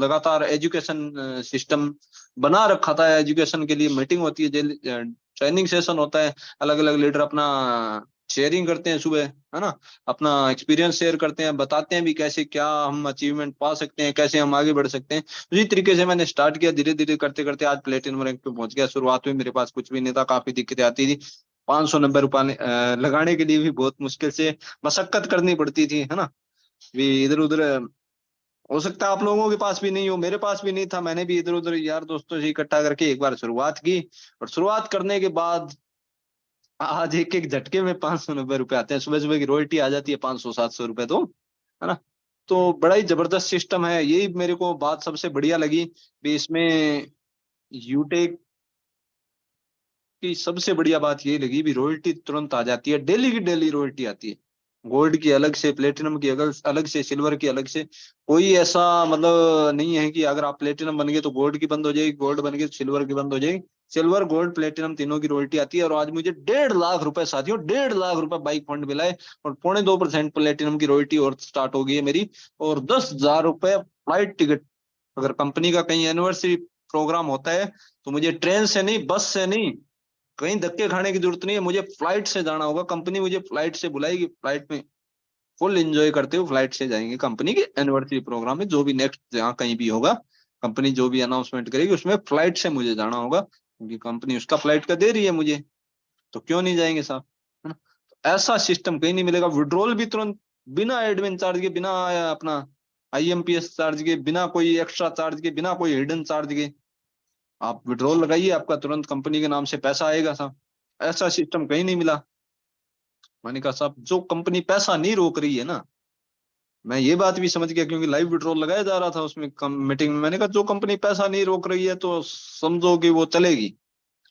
लगातार एजुकेशन सिस्टम बना रखा था। एजुकेशन के लिए मीटिंग होती है, डेली ट्रेनिंग सेशन होता है, अलग अलग लीडर अपना शेयरिंग करते हैं सुबह, है ना, अपना एक्सपीरियंस शेयर करते हैं, बताते हैं भी कैसे क्या हम अचीवमेंट पा सकते हैं, कैसे हम आगे बढ़ सकते हैं। उसी तरीके से मैंने स्टार्ट किया, धीरे धीरे करते करते आज प्लेटिनम रैंक पे पहुंच गया। शुरुआत में मेरे पास कुछ भी नहीं था, काफी दिक्कतें आती थी, 590 रुपये लगाने के लिए भी बहुत मुश्किल से मशक्कत करनी पड़ती थी, है ना, भी इधर उधर। हो सकता है आप लोगों के पास भी नहीं हो, मेरे पास भी नहीं था, मैंने भी इधर उधर यार दोस्तों से इकट्ठा करके एक बार शुरुआत की। और शुरुआत करने के बाद आज एक एक झटके में 590 रुपए आते हैं, सुबह सुबह की रॉयल्टी आ जाती है 500-700 रुपए, तो है ना। तो बड़ा ही जबरदस्त सिस्टम है, यही मेरे को बात सबसे बढ़िया लगी भी इसमें। यूटेक की सबसे बढ़िया बात यही लगी भी रॉयल्टी तुरंत आ जाती है, डेली की डेली रॉयल्टी आती है, गोल्ड की अलग से, प्लेटिनम की अलग से, सिल्वर की अलग से। कोई ऐसा मतलब नहीं है कि अगर आप प्लेटिनम बन गए तो गोल्ड की बंद हो जाएगी, गोल्ड बन गई तो सिल्वर की बंद हो जाएगी। सिल्वर गोल्ड प्लेटिनम तीनों की रॉयल्टी आती है। और आज मुझे 1.5 लाख रुपए, साथियों 1.5 लाख रुपए बाइक फंड मिला है, और 2.25% प्लेटिनम की रॉयल्टी और स्टार्ट हो गई है मेरी। और 10,000 रुपए फ्लाइट टिकट, अगर कंपनी का कहीं एनिवर्सरी प्रोग्राम होता है तो मुझे ट्रेन से नहीं, बस से नहीं, कहीं धक्के खाने की जरूरत नहीं है, मुझे फ्लाइट से जाना होगा, कंपनी मुझे फ्लाइट से बुलाएगी, फ्लाइट में फुल एंजॉय करते हुए फ्लाइट से जाएंगे कंपनी के एनिवर्सरी प्रोग्राम में, जो भी नेक्स्ट जहाँ कहीं भी होगा, कंपनी जो भी अनाउंसमेंट करेगी उसमें फ्लाइट से मुझे जाना होगा, क्योंकि कंपनी उसका फ्लाइट का दे रही है मुझे, तो क्यों नहीं जाएंगे साहब, है ना। तो ऐसा सिस्टम कहीं नहीं मिलेगा। विड्रॉल भी तुरंत, बिना एडमिन चार्ज के, बिना अपना आईएमपीएस चार्ज के, बिना कोई एक्स्ट्रा चार्ज के, बिना कोई हिडन चार्ज के, आप विड्रॉल लगाइए, आपका तुरंत कंपनी के नाम से पैसा आएगा साहब। ऐसा सिस्टम कहीं नहीं मिला। मैंने कहा साहब जो कंपनी पैसा नहीं रोक रही है ना, मैं ये बात भी समझ गया, क्योंकि लाइव विड्रॉल लगाया जा रहा था उसमें मीटिंग में, मैंने कहा जो कंपनी पैसा नहीं रोक रही है तो समझो कि वो चलेगी।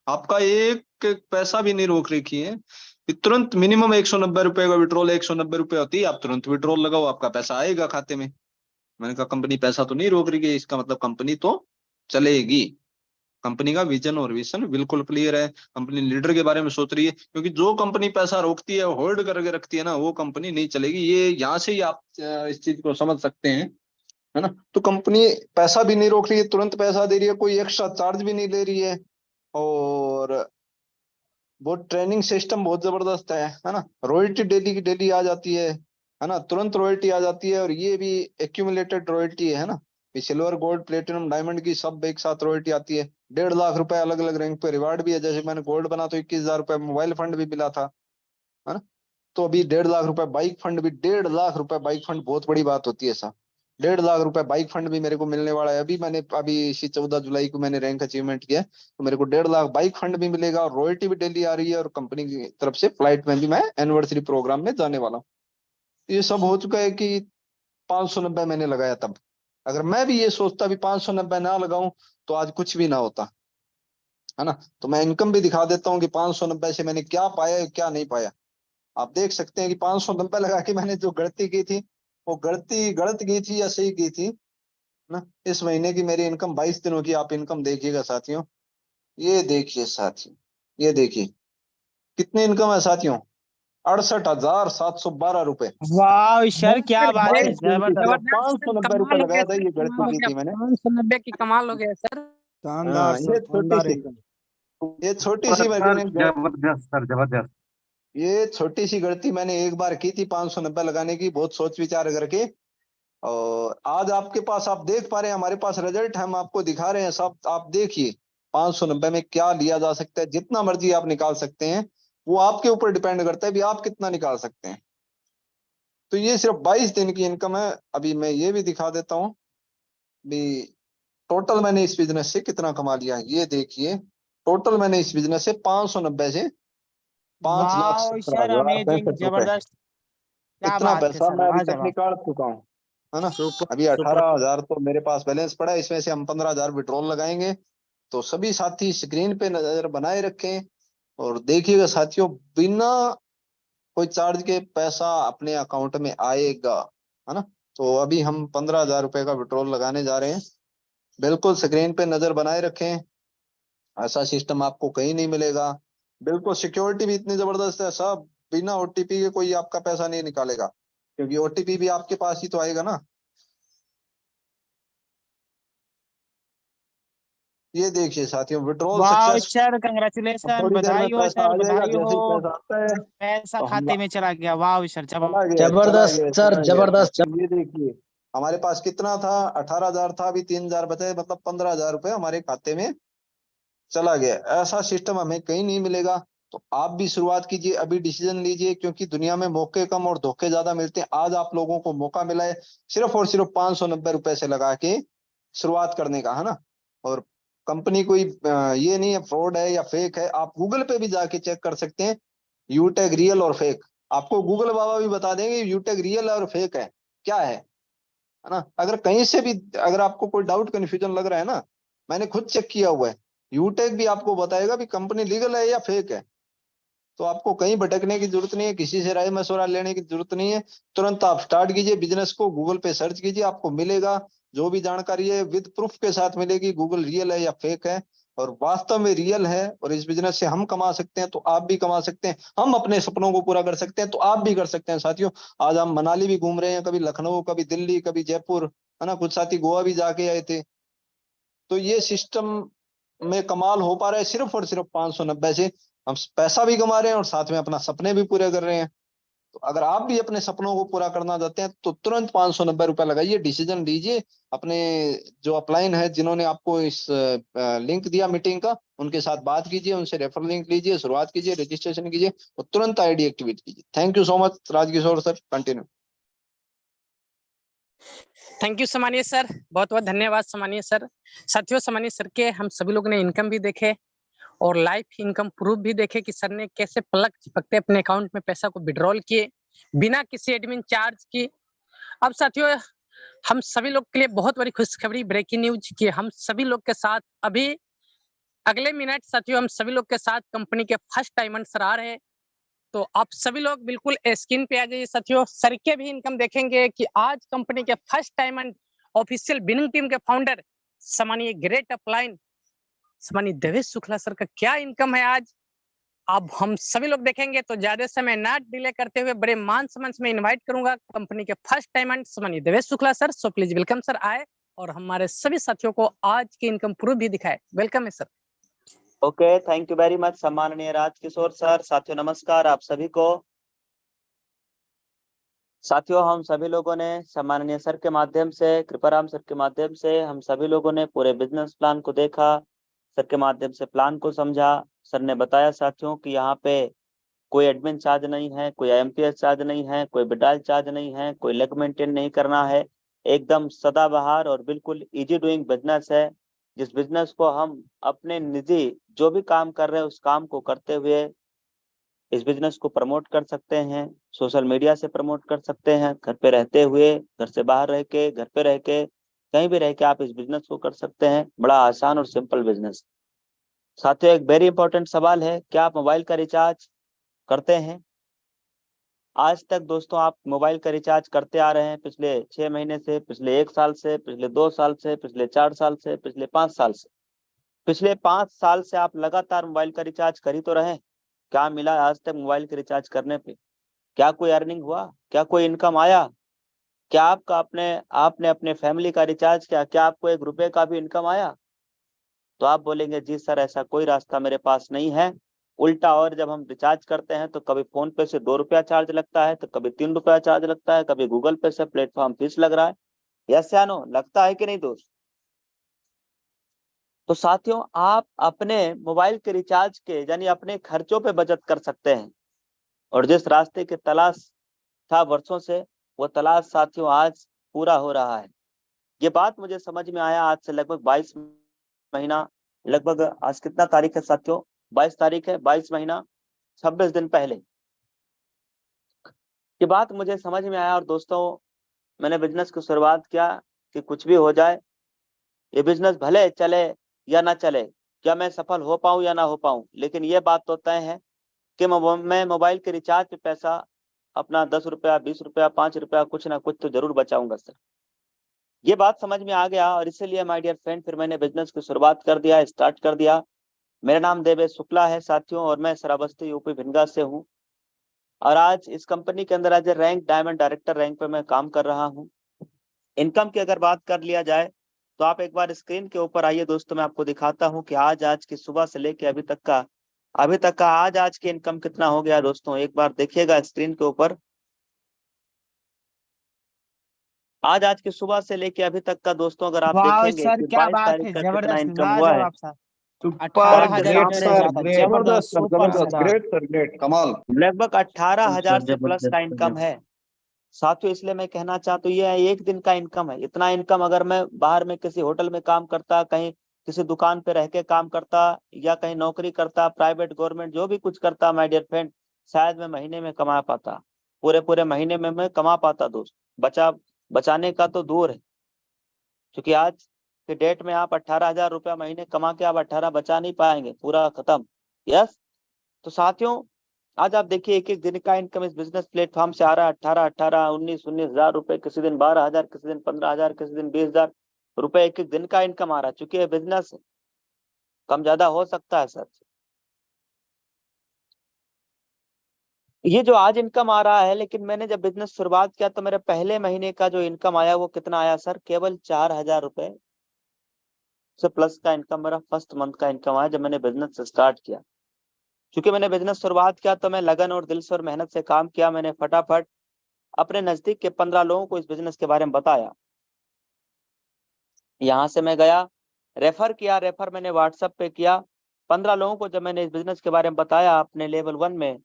आपका एक एक पैसा भी नहीं रोक रखी है, कि तुरंत मिनिमम 190 रुपए का विड्रॉल, 190 रुपए होती है, आप तुरंत विड्रॉल लगाओ, आपका पैसा आएगा खाते में। मैंने कहा कंपनी पैसा तो नहीं रोक रही है, इसका मतलब कंपनी तो चलेगी। कंपनी का विजन और विजन बिल्कुल क्लियर है, कंपनी लीडर के बारे में सोच रही है, क्योंकि जो कंपनी पैसा रोकती है, होल्ड करके रखती है ना, वो कंपनी नहीं चलेगी। ये यहाँ से ही आप इस चीज को समझ सकते हैं, है ना। तो कंपनी पैसा भी नहीं रोक रही है, तुरंत पैसा दे रही है, कोई एक्स्ट्रा चार्ज भी नहीं ले रही है, और बहुत ट्रेनिंग सिस्टम बहुत जबरदस्त है ना। रॉयल्टी डेली की डेली आ जाती है ना, तुरंत रॉयल्टी आ जाती है, और ये भी एक्यूमुलेटेड रॉयल्टी है ना, सिल्वर गोल्ड प्लेटिनम डायमंड की सब एक साथ रॉयल्टी आती है। 1.5 लाख रुपए अलग अलग रैंक पे रिवार्ड भी है, जैसे मैंने गोल्ड बना तो 21,000 रुपए मोबाइल फंड भी मिला था, है ना। तो अभी 1.5 लाख रुपए बाइक फंड भी, 1.5 लाख रुपए बाइक फंड बहुत बड़ी बात होती है साहब। 1.5 लाख रुपए बाइक फंड भी मेरे को मिलने वाला है। अभी इसी 14 जुलाई को मैंने रैंक अचीवमेंट किया, तो मेरे को 1.5 लाख बाइक फंड भी मिलेगा, और रॉयल्टी भी डेली आ रही है, और कंपनी की तरफ से फ्लाइट में भी मैं एनिवर्सरी प्रोग्राम में जाने वाला हूँ। ये सब हो चुका है कि 590 मैंने लगाया तब। अगर मैं भी ये सोचता भी 590 ना लगाऊं तो आज कुछ भी ना होता, है ना। तो मैं इनकम भी दिखा देता हूँ कि 590 से मैंने क्या पाया क्या नहीं पाया। आप देख सकते हैं कि 590 लगा के मैंने जो गलती की थी, वो गलती गलत की थी या सही की थी ना। इस महीने की मेरी इनकम 22 दिनों की आप इनकम देखिएगा साथियों। ये देखिए साथियों, ये देखिए कितनी इनकम है साथियों, 68,712 रुपए। वाह सर क्या बहुत बात है, बढ़िया, जबरदस्त। जबरदस्त सर, 590 रुपए कमाल हो गया लगाया था, सर, ये कमाल गलती हो की गया, थी मैंने। 590 की कमाल हो गया सर। शानदार हाँ, सर, शानदार एकदम। ये छोटी सी सर मैंने जबरदस्त सर, जबरदस्त। ये छोटी सी गलती मैंने एक बार की थी 590 लगाने की, बहुत सोच विचार करके। और आज आपके पास आप देख पा रहे हैं, हमारे पास रिजल्ट हम आपको दिखा रहे हैं सब, आप देखिए 590 में क्या लिया जा सकता है। जितना मर्जी आप निकाल सकते हैं, वो आपके ऊपर डिपेंड करता है भी आप कितना निकाल सकते हैं। तो ये सिर्फ 22 दिन की इनकम है। अभी मैं ये भी दिखा देता हूँ भी टोटल मैंने इस बिजनेस से कितना कमा लिया। ये देखिए, टोटल मैंने इस बिजनेस से 590 से पांच लाख वाह सत्तर सर, हजार अमेजिंग, पैंसठ रुपए जबरदस्त, क्या इतना बात है पैसा सर, मैं अभी तक लाजवाब। निकाल चुका हूँ, है ना। सुपर अभी सुपर। 18,000 तो मेरे पास बैलेंस पड़ा है, इसमें से हम 15,000 विड्रॉल लगाएंगे। तो सभी साथी स्क्रीन पे नजर बनाए रखें और देखिएगा साथियों, बिना कोई चार्ज के पैसा अपने अकाउंट में आएगा, है ना। तो अभी हम 15,000 रुपए का विड्रॉल लगाने जा रहे हैं। बिल्कुल स्क्रीन पे नजर बनाए रखें, ऐसा सिस्टम आपको कहीं नहीं मिलेगा। बिल्कुल सिक्योरिटी भी इतनी जबरदस्त है, सब बिना ओटीपी के कोई आपका पैसा नहीं निकालेगा, क्योंकि ओटीपी भी आपके पास ही तो आएगा ना। ये देखिए साथियों, विड्रॉल वाह सक्सेस। सर, अब कंग्रेचुलेशन, थोड़ी देर में बधाई हो पैसा सर, आ जाएगा, बधाई जैसे ही हो। पैसा आता है पैसा तो हम खाते में चला गया, वाह सर, चला जबरदस्त। गया, चला जबरदस्त गया, सर, चला गया जबरदस्त। साथियों। ये देखिए हमारे पास कितना था, 18,000 था, अभी 3,000 बचे, मतलब 15,000 रुपए हमारे खाते में चला गया। ऐसा सिस्टम हमें कहीं नहीं मिलेगा। तो आप भी शुरुआत कीजिए, अभी डिसीजन लीजिए, क्योंकि दुनिया में मौके कम और धोखे ज्यादा मिलते हैं। आज आप लोगों को मौका मिला है सिर्फ और सिर्फ 590 रुपए से लगा के शुरुआत करने का, है ना। और कंपनी कोई ये नहीं है फ्रॉड है या फेक है, आप गूगल पे भी जाके चेक कर सकते हैं, यूटेक रियल और फेक। आपको गूगल बाबा भी बता देंगे यूटेक रियल और फेक है क्या है ना। अगर कहीं से भी अगर आपको कोई डाउट कंफ्यूजन लग रहा है ना, मैंने खुद चेक किया हुआ है, यूटेक भी आपको बताएगा भी कंपनी लीगल है या फेक है। तो आपको कहीं भटकने की जरूरत नहीं है, किसी से राय मशवरा लेने की जरूरत नहीं है। तुरंत आप स्टार्ट कीजिए बिजनेस को, गूगल पे सर्च कीजिए, आपको मिलेगा। जो भी जानकारी है विद प्रूफ के साथ मिलेगी, गूगल रियल है या फेक है। और वास्तव में रियल है और इस बिजनेस से हम कमा सकते हैं तो आप भी कमा सकते हैं। हम अपने सपनों को पूरा कर सकते हैं तो आप भी कर सकते हैं साथियों। आज हम मनाली भी घूम रहे हैं, कभी लखनऊ, कभी दिल्ली, कभी जयपुर, है ना। कुछ साथी गोवा भी जाके आए थे। तो ये सिस्टम में कमाल हो पा रहा है सिर्फ और सिर्फ 590 से। हम पैसा भी कमा रहे हैं और साथ में अपना सपने भी पूरे कर रहे हैं। तो अगर आप भी अपने सपनों को पूरा करना चाहते हैं तो तुरंत 590 रुपए लगाइए, डिसीजन लीजिए। अपने जो अपलाइन है, जिन्होंने आपको इस लिंक दिया मीटिंग का, उनके साथ बात कीजिए, उनसे रेफरल लिंक लीजिए, शुरुआत कीजिए, रजिस्ट्रेशन कीजिए और तुरंत आईडी एक्टिवेट कीजिए। Thank you so much Rajkishore sir, continue. Thank you समानीय सर, बहुत बहुत धन्यवाद समानीय सर। साथियों, समानीय सर के हम सभी लोगों ने इनकम भी देखे और लाइव इनकम प्रूफ भी देखे कि सर ने कैसे पलक झपकते अपने अकाउंट में पैसा को विड्रॉल किए बिना किसी एडमिन चार्ज की। अब साथियों, हम सभी लोग के लिए बहुत बड़ी खुशखबरी, ब्रेकिंग न्यूज कि हम सभी लोग के साथ अभी अगले मिनट साथियों हम सभी लोग के साथ कंपनी के फर्स्ट टाइमर सर आ रहे हैं। तो आप सभी लोग बिल्कुल स्क्रीन पे आ जाइए साथियों। सर के भी इनकम देखेंगे कि आज कंपनी के first timer official winning team के फाउंडर सम्मानीय ग्रेट अपलाइन सम्मानीय देवेश शुक्ला सर का क्या इनकम है आज, अब हम सभी लोग देखेंगे। तो ज्यादा समय ना डिले करते हुए बड़े मान सम्मान में इनवाइट करूंगा कंपनी के फर्स्ट टाइमर सम्मानीय Devesh Shukla sir. So please welcome sir, आए और हमारे सभी साथियों को आज की इनकम प्रूफ भी दिखाए। वेलकम है sir. Okay, thank you very much सम्माननीय राजकिशोर सर। साथियों नमस्कार आप सभी को। साथियों, हम सभी लोगों ने सम्माननीय सर के माध्यम से, कृपाराम सर के माध्यम से हम सभी लोगों ने पूरे बिजनेस प्लान को देखा, सर के माध्यम से प्लान को समझा। सर ने बताया साथियों कि यहाँ पे कोई एडमिन चार्ज नहीं है, कोई IMPS चार्ज नहीं है, कोई विड्रॉल चार्ज नहीं है, कोई लेग मेंटेन नहीं करना है। एकदम सदाबहार और बिल्कुल इजी डूइंग बिजनेस है, जिस बिजनेस को हम अपने निजी जो भी काम कर रहे हैं उस काम को करते हुए इस बिजनेस को प्रमोट कर सकते हैं। सोशल मीडिया से प्रमोट कर सकते हैं, घर पे रहते हुए, घर से बाहर रह के, घर पे रह के, कहीं भी रह के आप इस बिजनेस को कर सकते हैं। बड़ा आसान और सिंपल बिजनेस। साथियों, एक वेरी इंपॉर्टेंट सवाल है, क्या आप मोबाइल का रिचार्ज करते हैं? आज तक दोस्तों आप मोबाइल का रिचार्ज करते आ रहे हैं, पिछले 6 महीने से, पिछले 1 साल से, पिछले 2 साल से, पिछले 4 साल से, पिछले 5 साल से। पिछले 5 साल से आप लगातार मोबाइल का रिचार्ज कर ही तो रहे हैं। क्या मिला आज तक मोबाइल के रिचार्ज करने पे? क्या कोई अर्निंग हुआ? क्या कोई इनकम आया? क्या आपने अपने फैमिली का रिचार्ज किया? क्या आपको 1 रुपए का भी इनकम आया? तो आप बोलेंगे जी सर, ऐसा कोई रास्ता मेरे पास नहीं है, उल्टा और जब हम रिचार्ज करते हैं तो कभी फोन पे से 2 रुपया चार्ज लगता है, तो कभी 3 रुपया चार्ज लगता है, कभी गूगल पे से प्लेटफॉर्म फीस लग रहा है। यस या नो, लगता है कि नहीं दोस्त? तो साथियों, आप अपने मोबाइल के रिचार्ज के यानी अपने खर्चों पे बचत कर सकते हैं। और जिस रास्ते की तलाश था वर्षों से, वो तलाश साथियों आज पूरा हो रहा है। ये बात मुझे समझ में आया आज से लगभग 22 महीना, लगभग आज कितना तारीख है साथियों? 22 तारीख है, 22 महीना 26 दिन पहले ये बात मुझे समझ में आया। और दोस्तों, मैंने बिजनेस की शुरुआत किया कि कुछ भी हो जाए, ये बिजनेस भले चले या ना चले, क्या मैं सफल हो पाऊं या ना हो पाऊं, लेकिन ये बात तो तय है कि मैं मोबाइल के रिचार्ज पे पैसा अपना 10 रुपया, 20 रुपया, 5 रुपया, कुछ ना कुछ तो जरूर बचाऊंगा सर। ये बात समझ में आ गया और इसीलिए माय डियर फ्रेंड फिर मैंने बिजनेस की शुरुआत कर दिया, स्टार्ट कर दिया। मेरा नाम देवेश शुक्ला है साथियों, और मैं श्रावस्ती यूपी भिंगा से हूँ। और आज इस कंपनी के अंदर as a rank diamond director rank पे मैं काम कर रहा हूँ। इनकम की अगर बात कर लिया जाए तो आप एक बार स्क्रीन के ऊपर आइए दोस्तों, मैं आपको दिखाता हूँ कि आज की सुबह से लेके अभी तक का आज की इनकम कितना हो गया दोस्तों। एक बार देखिएगा स्क्रीन के ऊपर, आज की सुबह से लेके अभी तक का दोस्तों अगर आप वाह देखेंगे सर, कि क्या 22 बात तारीख है, का कितना जबरदस्त, इनकम हुआ है। लाजवाब सर। सुपर, 18,000 ग्रेट से सर, ज्यादा, ग्रेट, जबरदस्त, सर, सुपर जबरदस्त, सर। ग्रेट सर, ग्रेट, कमाल। लगभग 18,000 सर, से प्लस का इनकम है साथियों। इसलिए मैं कहना चाहता हूँ ये एक दिन का इनकम है। इतना इनकम अगर मैं बाहर में किसी होटल में काम करता, कहीं किसी दुकान पे रह के काम करता, या कहीं नौकरी करता, प्राइवेट गवर्नमेंट जो भी कुछ करता माय डियर फ्रेंड, शायद मैं महीने में कमा पाता, पूरे महीने में मैं कमा पाता दोस्त। बचाने का तो दूर है, क्योंकि आज के डेट में आप 18,000 रुपया महीने कमा के आप 18 बचा नहीं पाएंगे, पूरा खत्म। यस। तो साथियों, आज आप देखिए एक एक दिन का इनकम इस बिजनेस प्लेटफॉर्म से आ रहा है 18 19 हजार रुपए, किसी दिन 12,000, किसी दिन 15,000, किसी दिन 20,000 रुपए एक एक दिन का इनकम आ रहा है। चूंकि ये बिजनेस कम ज्यादा हो सकता है सर। ये जो आज इनकम आ रहा है, लेकिन मैंने जब बिजनेस शुरुआत किया तो मेरे पहले महीने का जो इनकम आया वो कितना आया सर? केवल 4,000 रुपए से प्लस का इनकम मेरा फर्स्ट मंथ का इनकम आया जब मैंने बिजनेस स्टार्ट किया। क्योंकि मैंने बिजनेस शुरुआत किया तो मैं लगन और दिल से और मेहनत से काम किया। मैंने फटाफट अपने नजदीक के 15 लोगों को इस बिजनेस के बारे में बताया। यहाँ से मैं गया, रेफर मैंने व्हाट्सएप पे किया 15 लोगों को। जब मैंने इस बिजनेस के बारे में बताया अपने लेवल 1 में,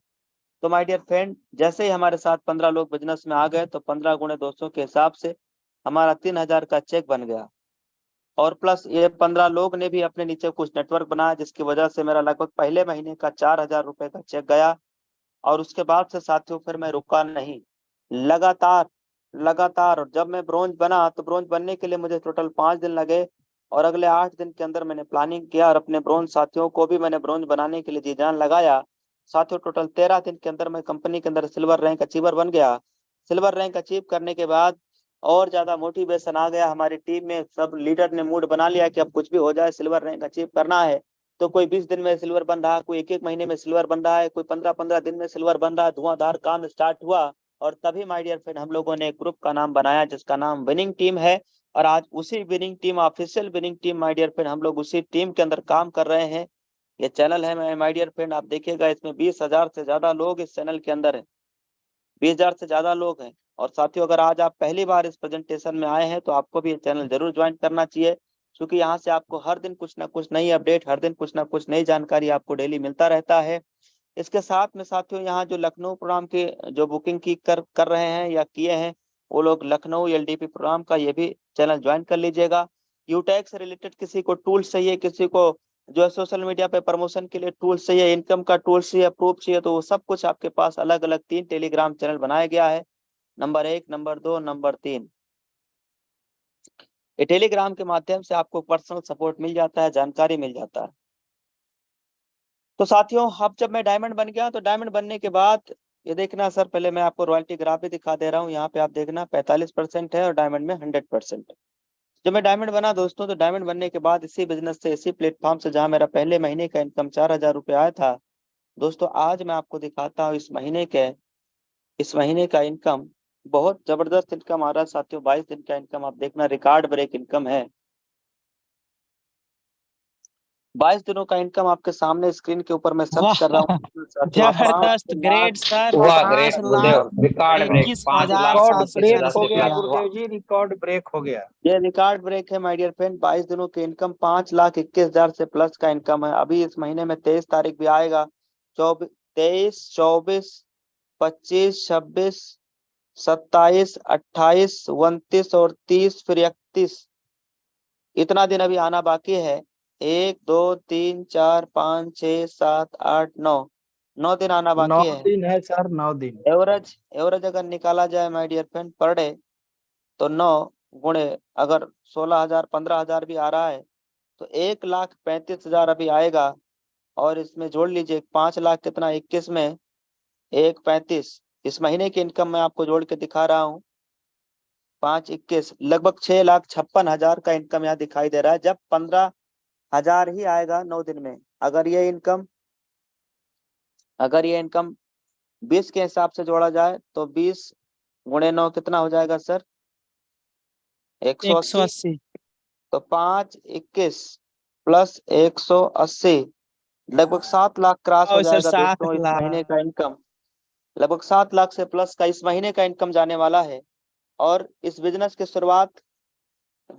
तो माय डियर फ्रेंड जैसे ही हमारे साथ 15 लोग बिजनेस में आ गए तो 15 गुणे 200 के हिसाब से हमारा 3,000 का चेक बन गया। और प्लस ये 15 लोग ने भी अपने नीचे कुछ नेटवर्क बनाया, जिसकी वजह से मेरा लगभग पहले महीने का 4,000 रुपए का चेक गया। और उसके बाद से साथियों फिर मैं रुका नहीं, लगातार लगातार। और जब मैं ब्रोंज बना तो ब्रोंज बनने के लिए मुझे टोटल 5 दिन लगे, और अगले 8 दिन के अंदर मैंने प्लानिंग किया और अपने ब्रोंज साथियों को भी मैंने ब्रोंज बनाने के लिए जी जान लगाया। साथियों टोटल 13 दिन के अंदर मैं कंपनी के अंदर सिल्वर रैंक अचीवर बन गया। सिल्वर रैंक अचीव करने के बाद और ज्यादा मोटिवेशन आ गया हमारी टीम में। सब लीडर ने मूड बना लिया कि अब कुछ भी हो जाए सिल्वर रैंक अचीव करना है। तो कोई 20 दिन में सिल्वर बन रहा, कोई एक महीने में सिल्वर बन रहा है, कोई 15 दिन में सिल्वर बन रहा है। धुआंधार काम स्टार्ट हुआ, और तभी माय डियर फ्रेंड हम लोगों ने एक ग्रुप का नाम बनाया जिसका नाम विनिंग टीम है। और आज उसी winning team, official winning team my dear friend, हम लोग उसी टीम के अंदर काम कर रहे हैं। ये चैनल है माय डियर फ्रेंड, आप देखिएगा इसमें 20,000 से ज्यादा लोग इस चैनल के अंदर है, 20,000 से ज्यादा लोग हैं। और साथियों अगर आज आप पहली बार इस प्रेजेंटेशन में आए हैं तो आपको भी ये चैनल जरूर ज्वाइन करना चाहिए, क्योंकि यहाँ से आपको हर दिन कुछ ना कुछ नई अपडेट, हर दिन कुछ ना कुछ नई जानकारी आपको डेली मिलता रहता है। इसके साथ में साथियों यहाँ जो लखनऊ प्रोग्राम के जो बुकिंग की कर रहे हैं या किए हैं, वो लोग लखनऊ LDP प्रोग्राम का ये भी चैनल ज्वाइन कर लीजिएगा। यूटैक से रिलेटेड किसी को टूल्स चाहिए, किसी को जो है सोशल मीडिया पे प्रमोशन के लिए टूल्स चाहिए, इनकम का टूल्स चाहिए, प्रूफ चाहिए, तो वो सब कुछ आपके पास अलग अलग 3 टेलीग्राम चैनल बनाया गया है, नंबर 1, नंबर 2, नंबर 3। ये टेलीग्राम के माध्यम से आपको पर्सनल सपोर्ट मिल जाता है, जानकारी मिल जाता है। तो साथियों अब जब मैं डायमंड बन गया तो डायमंड बनने के बाद ये देखना सर, पहले मैं आपको रॉयल्टी ग्राफ भी दिखा दे रहा हूँ। यहाँ पे आप देखना 45% है और डायमंड में 100%। जब मैं डायमंड बना दोस्तों, तो डायमंड बनने के बाद इसी बिजनेस से, इसी प्लेटफॉर्म से जहाँ मेरा पहले महीने का इनकम 4,000 रुपये आया था दोस्तों, आज मैं आपको दिखाता हूँ इस महीने का इनकम। बहुत जबरदस्त इनकम आ रहा है साथियों। 22 दिन का इनकम आप देखना, रिकॉर्ड ब्रेक इनकम है। 22 दिनों का इनकम आपके सामने स्क्रीन के ऊपर मैं सर्च कर रहा हूँ। साथियों, जबरदस्त, 5 ग्रेट लाख सर। वाह 5 great lakh Gurudev, record break 21,000 5 lakh record break 786 हो गया रुपया। गुरुदेव जी, रिकॉर्ड ब्रेक हो गया। ये रिकॉर्ड ब्रेक है माय डियर फ्रेंड। 22 दिनों की इनकम 5,21,000 से प्लस का इनकम है। अभी इस महीने में 23 तारीख भी आएगा। 23, 24, 25, 26, 27, 28, 29 और 30, फिर 31। इतना दिन अभी आना बाकी है। 1, 2, 3, 4, 5, 6, 7, 8, 9, 9 दिन आना 9 बाकी है। दिन है सर, 9 दिन। एवरेज अगर निकाला जाए my dear friend per day, तो 9 गुणे अगर 16,000 15,000 भी आ रहा है तो 1,35,000 अभी आएगा। और इसमें जोड़ लीजिए 5 लाख कितना 21 में 1,35। इस महीने की इनकम मैं आपको जोड़ के दिखा रहा हूँ। 5, 21 लगभग 6,56,000 का इनकम यहाँ दिखाई दे रहा है, जब 15,000 ही आएगा 9 दिन में। अगर ये इनकम 20 के हिसाब से जोड़ा जाए तो 20 गुणे 9 कितना हो जाएगा सर? 180। 180। तो 5, 21 प्लस 180 लगभग 7 लाख क्रॉस हो और सर जाएगा 7 दोस्तों। इस महीने लाख। का इनकम लगभग 7 लाख से प्लस का इस महीने का इनकम जाने वाला है। और इस बिजनेस की शुरुआत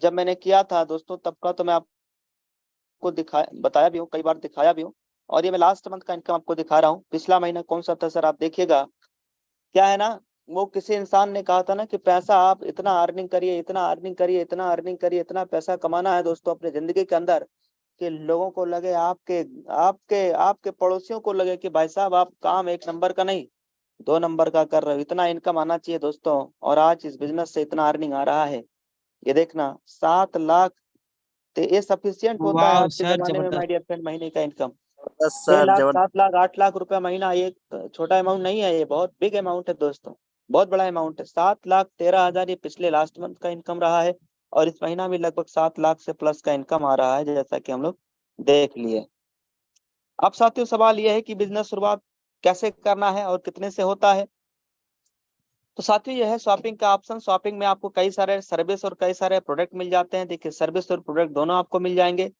जब मैंने किया था दोस्तों तब का तो मैं आपको बताया भी हूँ, कई बार दिखाया भी हूँ। और ये मैं लास्ट मंथ का इनकम आपको दिखा रहा हूँ। पिछला महीना कौन सा था सर, आप देखिएगा। क्या है ना, वो किसी इंसान ने कहा था ना कि पैसा आप इतना अर्निंग करिए, इतना अर्निंग करिए, इतना अर्निंग करिए, इतना पैसा कमाना है दोस्तों अपनी जिंदगी के अंदर कि लोगों को लगे, आपके आपके आपके पड़ोसियों को लगे कि भाई साहब आप काम 1 नंबर का नहीं 2 नंबर का कर रहे हो। इतना इनकम आना चाहिए दोस्तों। और आज इस बिजनेस से इतना अर्निंग आ रहा है। ये देखना 7 लाख, तो ये सफिशियंट होता है वाह आज के सर जमाने में जबरदस्त। My dear friend. महीने का इनकम 6 सर लाख जबरदस्त। 7 लाख 8 लाख रुपया महीना, ये छोटा अमाउंट नहीं है, ये बहुत बिग अमाउंट है दोस्तों, बहुत बड़ा अमाउंट है। 7,13,000 ये पिछले लास्ट मंथ का इनकम रहा है। और इस महीना भी लगभग 7 लाख से प्लस का इनकम आ रहा है, जैसा कि हम लोग देख लिए। अब साथियों सवाल यह है कि बिजनेस शुरुआत कैसे करना है और कितने से होता है। तो साथियों यह है शॉपिंग का ऑप्शन। शॉपिंग में आपको कई सारे सर्विस और कई सारे प्रोडक्ट मिल जाते हैं। देखिए सर्विस और प्रोडक्ट दोनों आपको मिल जाएंगे।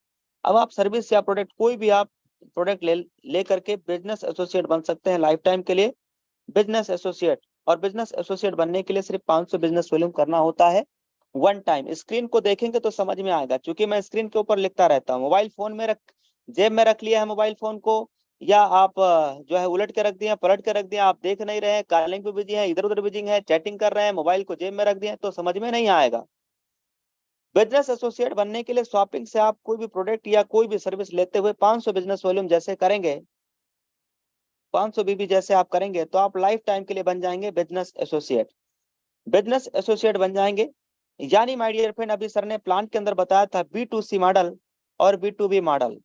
अब आप सर्विस या प्रोडक्ट कोई भी आप प्रोडक्ट ले करके बिजनेस एसोसिएट बन सकते हैं लाइफ टाइम के लिए बिजनेस एसोसिएट। और बिजनेस एसोसिएट बनने के लिए सिर्फ 500 बिजनेस वॉल्यूम करना होता है वन टाइम। स्क्रीन को देखेंगे तो समझ में आएगा, क्योंकि मैं स्क्रीन के ऊपर लिखता रहता हूँ। मोबाइल फोन में जेब में रख लिया है मोबाइल फोन को, या आप जो है उलट के रख दिए, पलट के रख दिया, आप देख नहीं रहे हैं, कॉलिंग पे बिजी है, इधर उधर बिजी है, चैटिंग कर रहे हैं, मोबाइल को जेब में रख दिए, तो समझ में नहीं आएगा। बिजनेस एसोसिएट बनने के लिए शॉपिंग से आप कोई भी प्रोडक्ट या कोई भी सर्विस लेते हुए 500 बिजनेस वॉल्यूम जैसे करेंगे, 500 बीबी जैसे आप करेंगे तो आप लाइफ टाइम के लिए बन जाएंगे बिजनेस एसोसिएट। बिजनेस एसोसिएट बन जाएंगे यानी माय डियर फ्रेंड, अभी सर ने प्लान के अंदर बताया था B2C मॉडल और B2B मॉडल।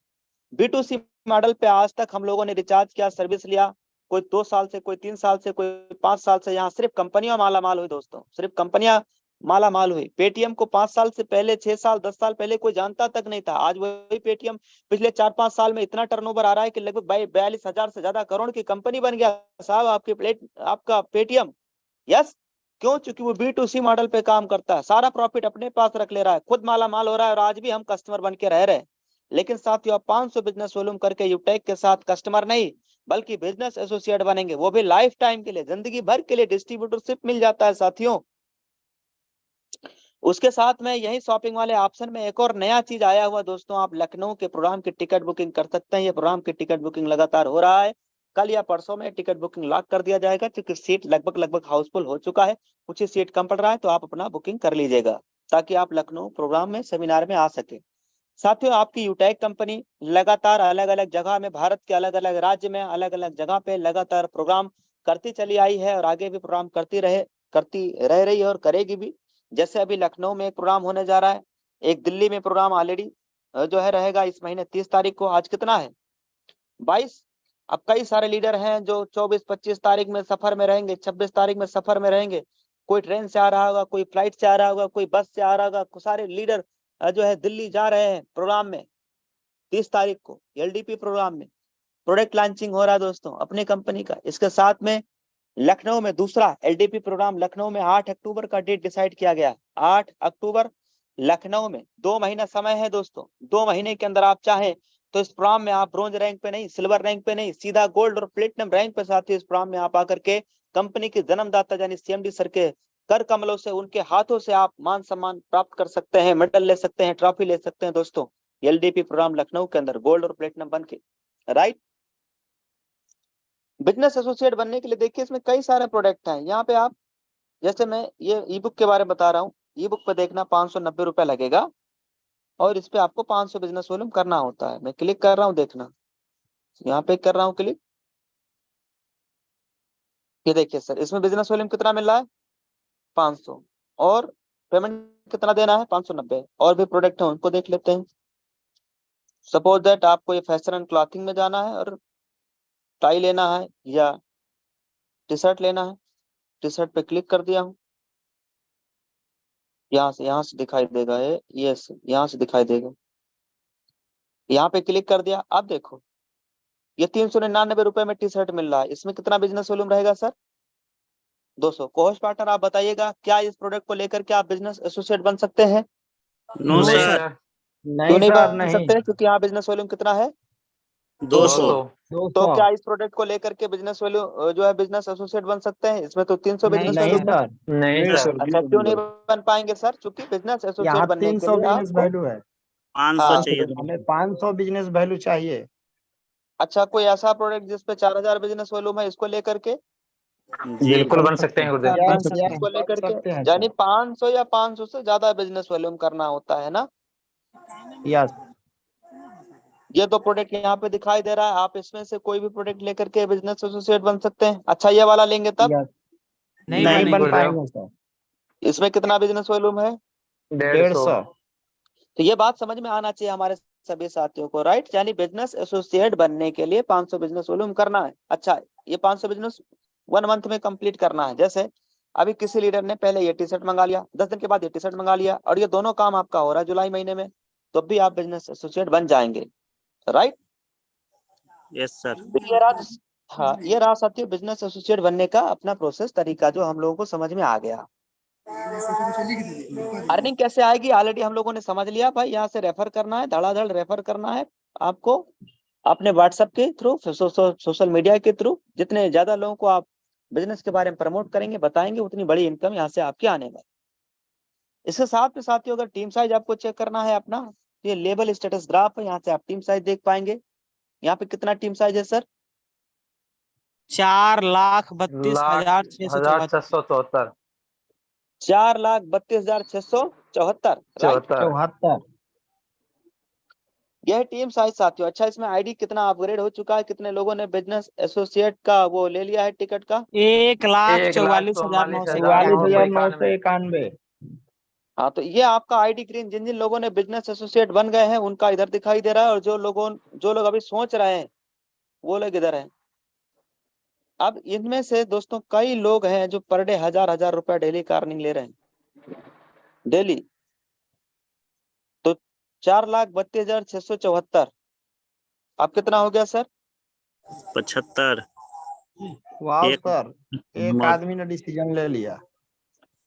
B2C मॉडल पे आज तक हम लोगों ने रिचार्ज किया, सर्विस लिया, कोई 2 साल से, कोई 3 साल से, कोई 5 साल से। यहाँ सिर्फ कंपनियां माला माल हुई दोस्तों, सिर्फ कंपनियां माला माल हुई। पेटीएम को 5 साल से पहले, 6 साल 10 साल पहले कोई जानता तक नहीं था। आज वही पेटीएम पिछले 4-5 साल में इतना टर्नओवर आ रहा है कि लगभग 42,000 से ज्यादा करोड़ की कंपनी बन गया साहब आपका पेटीएम। यस, क्यों? चूंकि वो B2C मॉडल पे काम करता है, सारा प्रॉफिट अपने पास रख ले रहा है, खुद माला माल हो रहा है, और आज भी हम कस्टमर बन के रह रहे हैं। लेकिन साथियों आप 500 बिजनेस वॉल्यूम करके यूटेक के साथ कस्टमर नहीं बल्कि बिजनेस एसोसिएट बनेंगे, वो भी लाइफ टाइम के लिए, जिंदगी भर के लिए डिस्ट्रीब्यूटरशिप मिल जाता है साथियों। उसके साथ में यही शॉपिंग वाले ऑप्शन में एक और नया चीज आया हुआ दोस्तों, आप लखनऊ के प्रोग्राम की टिकट बुकिंग कर सकते हैं। ये प्रोग्राम की टिकट बुकिंग लगातार हो रहा है, कल या परसों में टिकट बुकिंग लॉक कर दिया जाएगा, क्योंकि सीट लगभग हाउसफुल हो चुका है, कुछ ही सीट कम पड़ रहा है, तो आप अपना बुकिंग कर लीजिएगा ताकि आप लखनऊ प्रोग्राम में सेमिनार में आ सके। साथियों आपकी यूटेक कंपनी लगातार अलग अलग जगह में, भारत के अलग अलग राज्य में, अलग अलग जगह पे लगातार प्रोग्राम करती चली आई है और आगे भी प्रोग्राम करती रह रही है और करेगी भी। जैसे अभी लखनऊ में एक प्रोग्राम होने जा रहा है, एक दिल्ली में प्रोग्राम ऑलरेडी जो है रहेगा इस महीने 30 तारीख को। आज कितना है? 22। अब कई सारे लीडर हैं जो 24-25 तारीख में सफर में रहेंगे, 26 तारीख में सफर में रहेंगे। कोई ट्रेन से आ रहा होगा, कोई फ्लाइट से आ रहा होगा, कोई बस से आ रहा होगा। सारे लीडर जो है दिल्ली जा रहे हैं प्रोग्राम में। 30 तारीख को LDP प्रोग्राम में प्रोडक्ट लॉन्चिंग हो रहा है दोस्तों अपनी कंपनी का। इसके साथ में लखनऊ में दूसरा LDP प्रोग्राम लखनऊ में 8 अक्टूबर का डेट डिसाइड किया गया। 8 अक्टूबर लखनऊ में 2 महीना समय है दोस्तों। 2 महीने के अंदर आप चाहें तो इस प्रोग्राम में आप ब्रोंज रैंक पे नहीं, सिल्वर रैंक पे नहीं, सीधा गोल्ड और प्लेटिनम रैंक पे साथियों इस प्रोग्राम में आप आकर के कंपनी के जन्मदाता यानी सीएमडी सर के कर कमलों से, उनके हाथों से आप मान सम्मान प्राप्त कर सकते हैं, मेडल ले सकते हैं, ट्रॉफी ले सकते हैं दोस्तों, एलडीपी प्रोग्राम लखनऊ के अंदर गोल्ड और प्लेटिनम बन के। राइट, बिजनेस एसोसिएट बनने के लिए देखिए इसमें कई सारे प्रोडक्ट हैं। यहाँ पे आप, जैसे मैं ये ई बुक के बारे में बता रहा हूँ, ई बुक पे देखना 590 रुपए लगेगा और इस पे आपको 500 बिजनेस वॉल्यूम करना होता है। मैं क्लिक कर रहा हूँ, देखना यहाँ पे कर रहा हूँ क्लिक, ये देखिए सर इसमें बिजनेस वॉल्यूम कितना मिल रहा है 500 और पेमेंट कितना देना है 590। और भी प्रोडक्ट है उनको देख लेते हैं। सपोज दैट आपको ये फैशन एंड क्लॉथिंग में जाना है और टाई लेना है या टी शर्ट लेना है, टी शर्ट पे क्लिक कर दिया हूँ, यहाँ से दिखाई देगा ये यहाँ से दिखाई देगा, यहाँ पे क्लिक कर दिया। अब देखो ये 399 रुपए में टी शर्ट मिल रहा है, इसमें कितना बिजनेस वॉल्यूम रहेगा सर 200। कोहोश पार्टनर आप बताइएगा क्या इस प्रोडक्ट को लेकर के आप बिजनेस एसोसिएट बन सकते हैं? नो नहीं सर, सर। क्यों नहीं बन सकते हैं? क्योंकि यहाँ बिजनेस वॉल्यूम कितना है 200। तो क्या इस प्रोडक्ट को लेकर के बिजनेस वैल्यू जो है बिजनेस एसोसिएट बन सकते हैं? इसमें तो 300 नहीं बिजनेस वैल्यू है। नहीं सर, अच्छा क्यों नहीं बन पाएंगे सर? क्योंकि बिजनेस एसोसिएट बनने के लिए आपको वैल्यू है, 500 हाँ, चाहिए। हमें 500 बिजनेस वैल्यू चाहिए। अच्छा कोई ऐसा प्रोडक्ट जिसपे 4000 बिजनेस वॉल्यूम है इसको लेकर के, जी बिल्कुल बन सकते हैं गुरुदेव। बन सकते हैं। इसको लेकर सकते के हैं यानी 500 या 500 से ज्यादा बिजनेस वॉल्यूम करना होता है ना। यस, ये दो प्रोडक्ट यहाँ पे दिखाई दे रहा है, आप इसमें से कोई भी प्रोडक्ट लेकर के बिजनेस एसोसिएट बन सकते हैं। अच्छा ये वाला लेंगे तब यस, नहीं नहीं बनेंगे बन पाएंगे सर। इसमें कितना बिजनेस वॉल्यूम है? 150। तो ये बात समझ में आना चाहिए हमारे सभी साथियों को। राइट, यानी बिजनेस एसोसिएट बनने के लिए 500 बिजनेस वॉल्यूम करना है। अच्छा ये 500 बिजनेस 1 मंथ में कंप्लीट करना है। जैसे अभी किसी लीडर ने पहले ये टी शर्ट मंगा लिया, 10 दिन के बाद ये टी शर्ट मंगा लिया और ये दोनों काम आपका हो रहा है जुलाई महीने में, तो भी आप बिजनेस एसोसिएट बन जाएंगे। Right, yes sir. ये रहा, हाँ ये रहा साथियों बिजनेस एसोसिएट बनने का अपना प्रोसेस तरीका जो हम लोगों को समझ में आ गया। अर्निंग कैसे आएगी ऑलरेडी हम लोगों ने समझ लिया भाई, यहाँ से रेफर करना है, धड़ाधड़ रेफर करना है आपको अपने व्हाट्सएप के थ्रू, सोशल मीडिया के थ्रू। जितने ज्यादा लोगों को आप बिजनेस के बारे में प्रमोट करेंगे, बताएंगे, उतनी बड़ी इनकम यहाँ से आपकी आने वाली। इसके साथ में साथियों अगर टीम साइज आपको चेक करना है अपना, ये लेवल स्टेटस ग्राफ है, यहाँ से आप टीम साइज देख पाएंगे। यहाँ पे कितना टीम साइज है सर? 4,32,674। 4,32,674। राइट, 74। यह टीम साइज साथियों। अच्छा इसमें आईडी कितना अपग्रेड हो चुका है, कितने लोगों ने बिजनेस एसोसिएट का वो ले लिया है टिकट का? 1,44,991। 44,991। हाँ तो ये आपका आईडी ग्रीन जिन जिन लोगों ने बिजनेस एसोसिएट बन गए हैं उनका इधर दिखाई दे रहा है, और जो लोग अभी सोच रहे हैं वो लोग इधर हैं। अब इनमें से दोस्तों कई लोग हैं जो पर डे 1000 रुपए डेली का अर्निंग ले रहे हैं डेली। तो 4,32,674 अब कितना हो गया सर? 75। वाह एक- सर, एक आदमी ने डिसीजन ले लिया।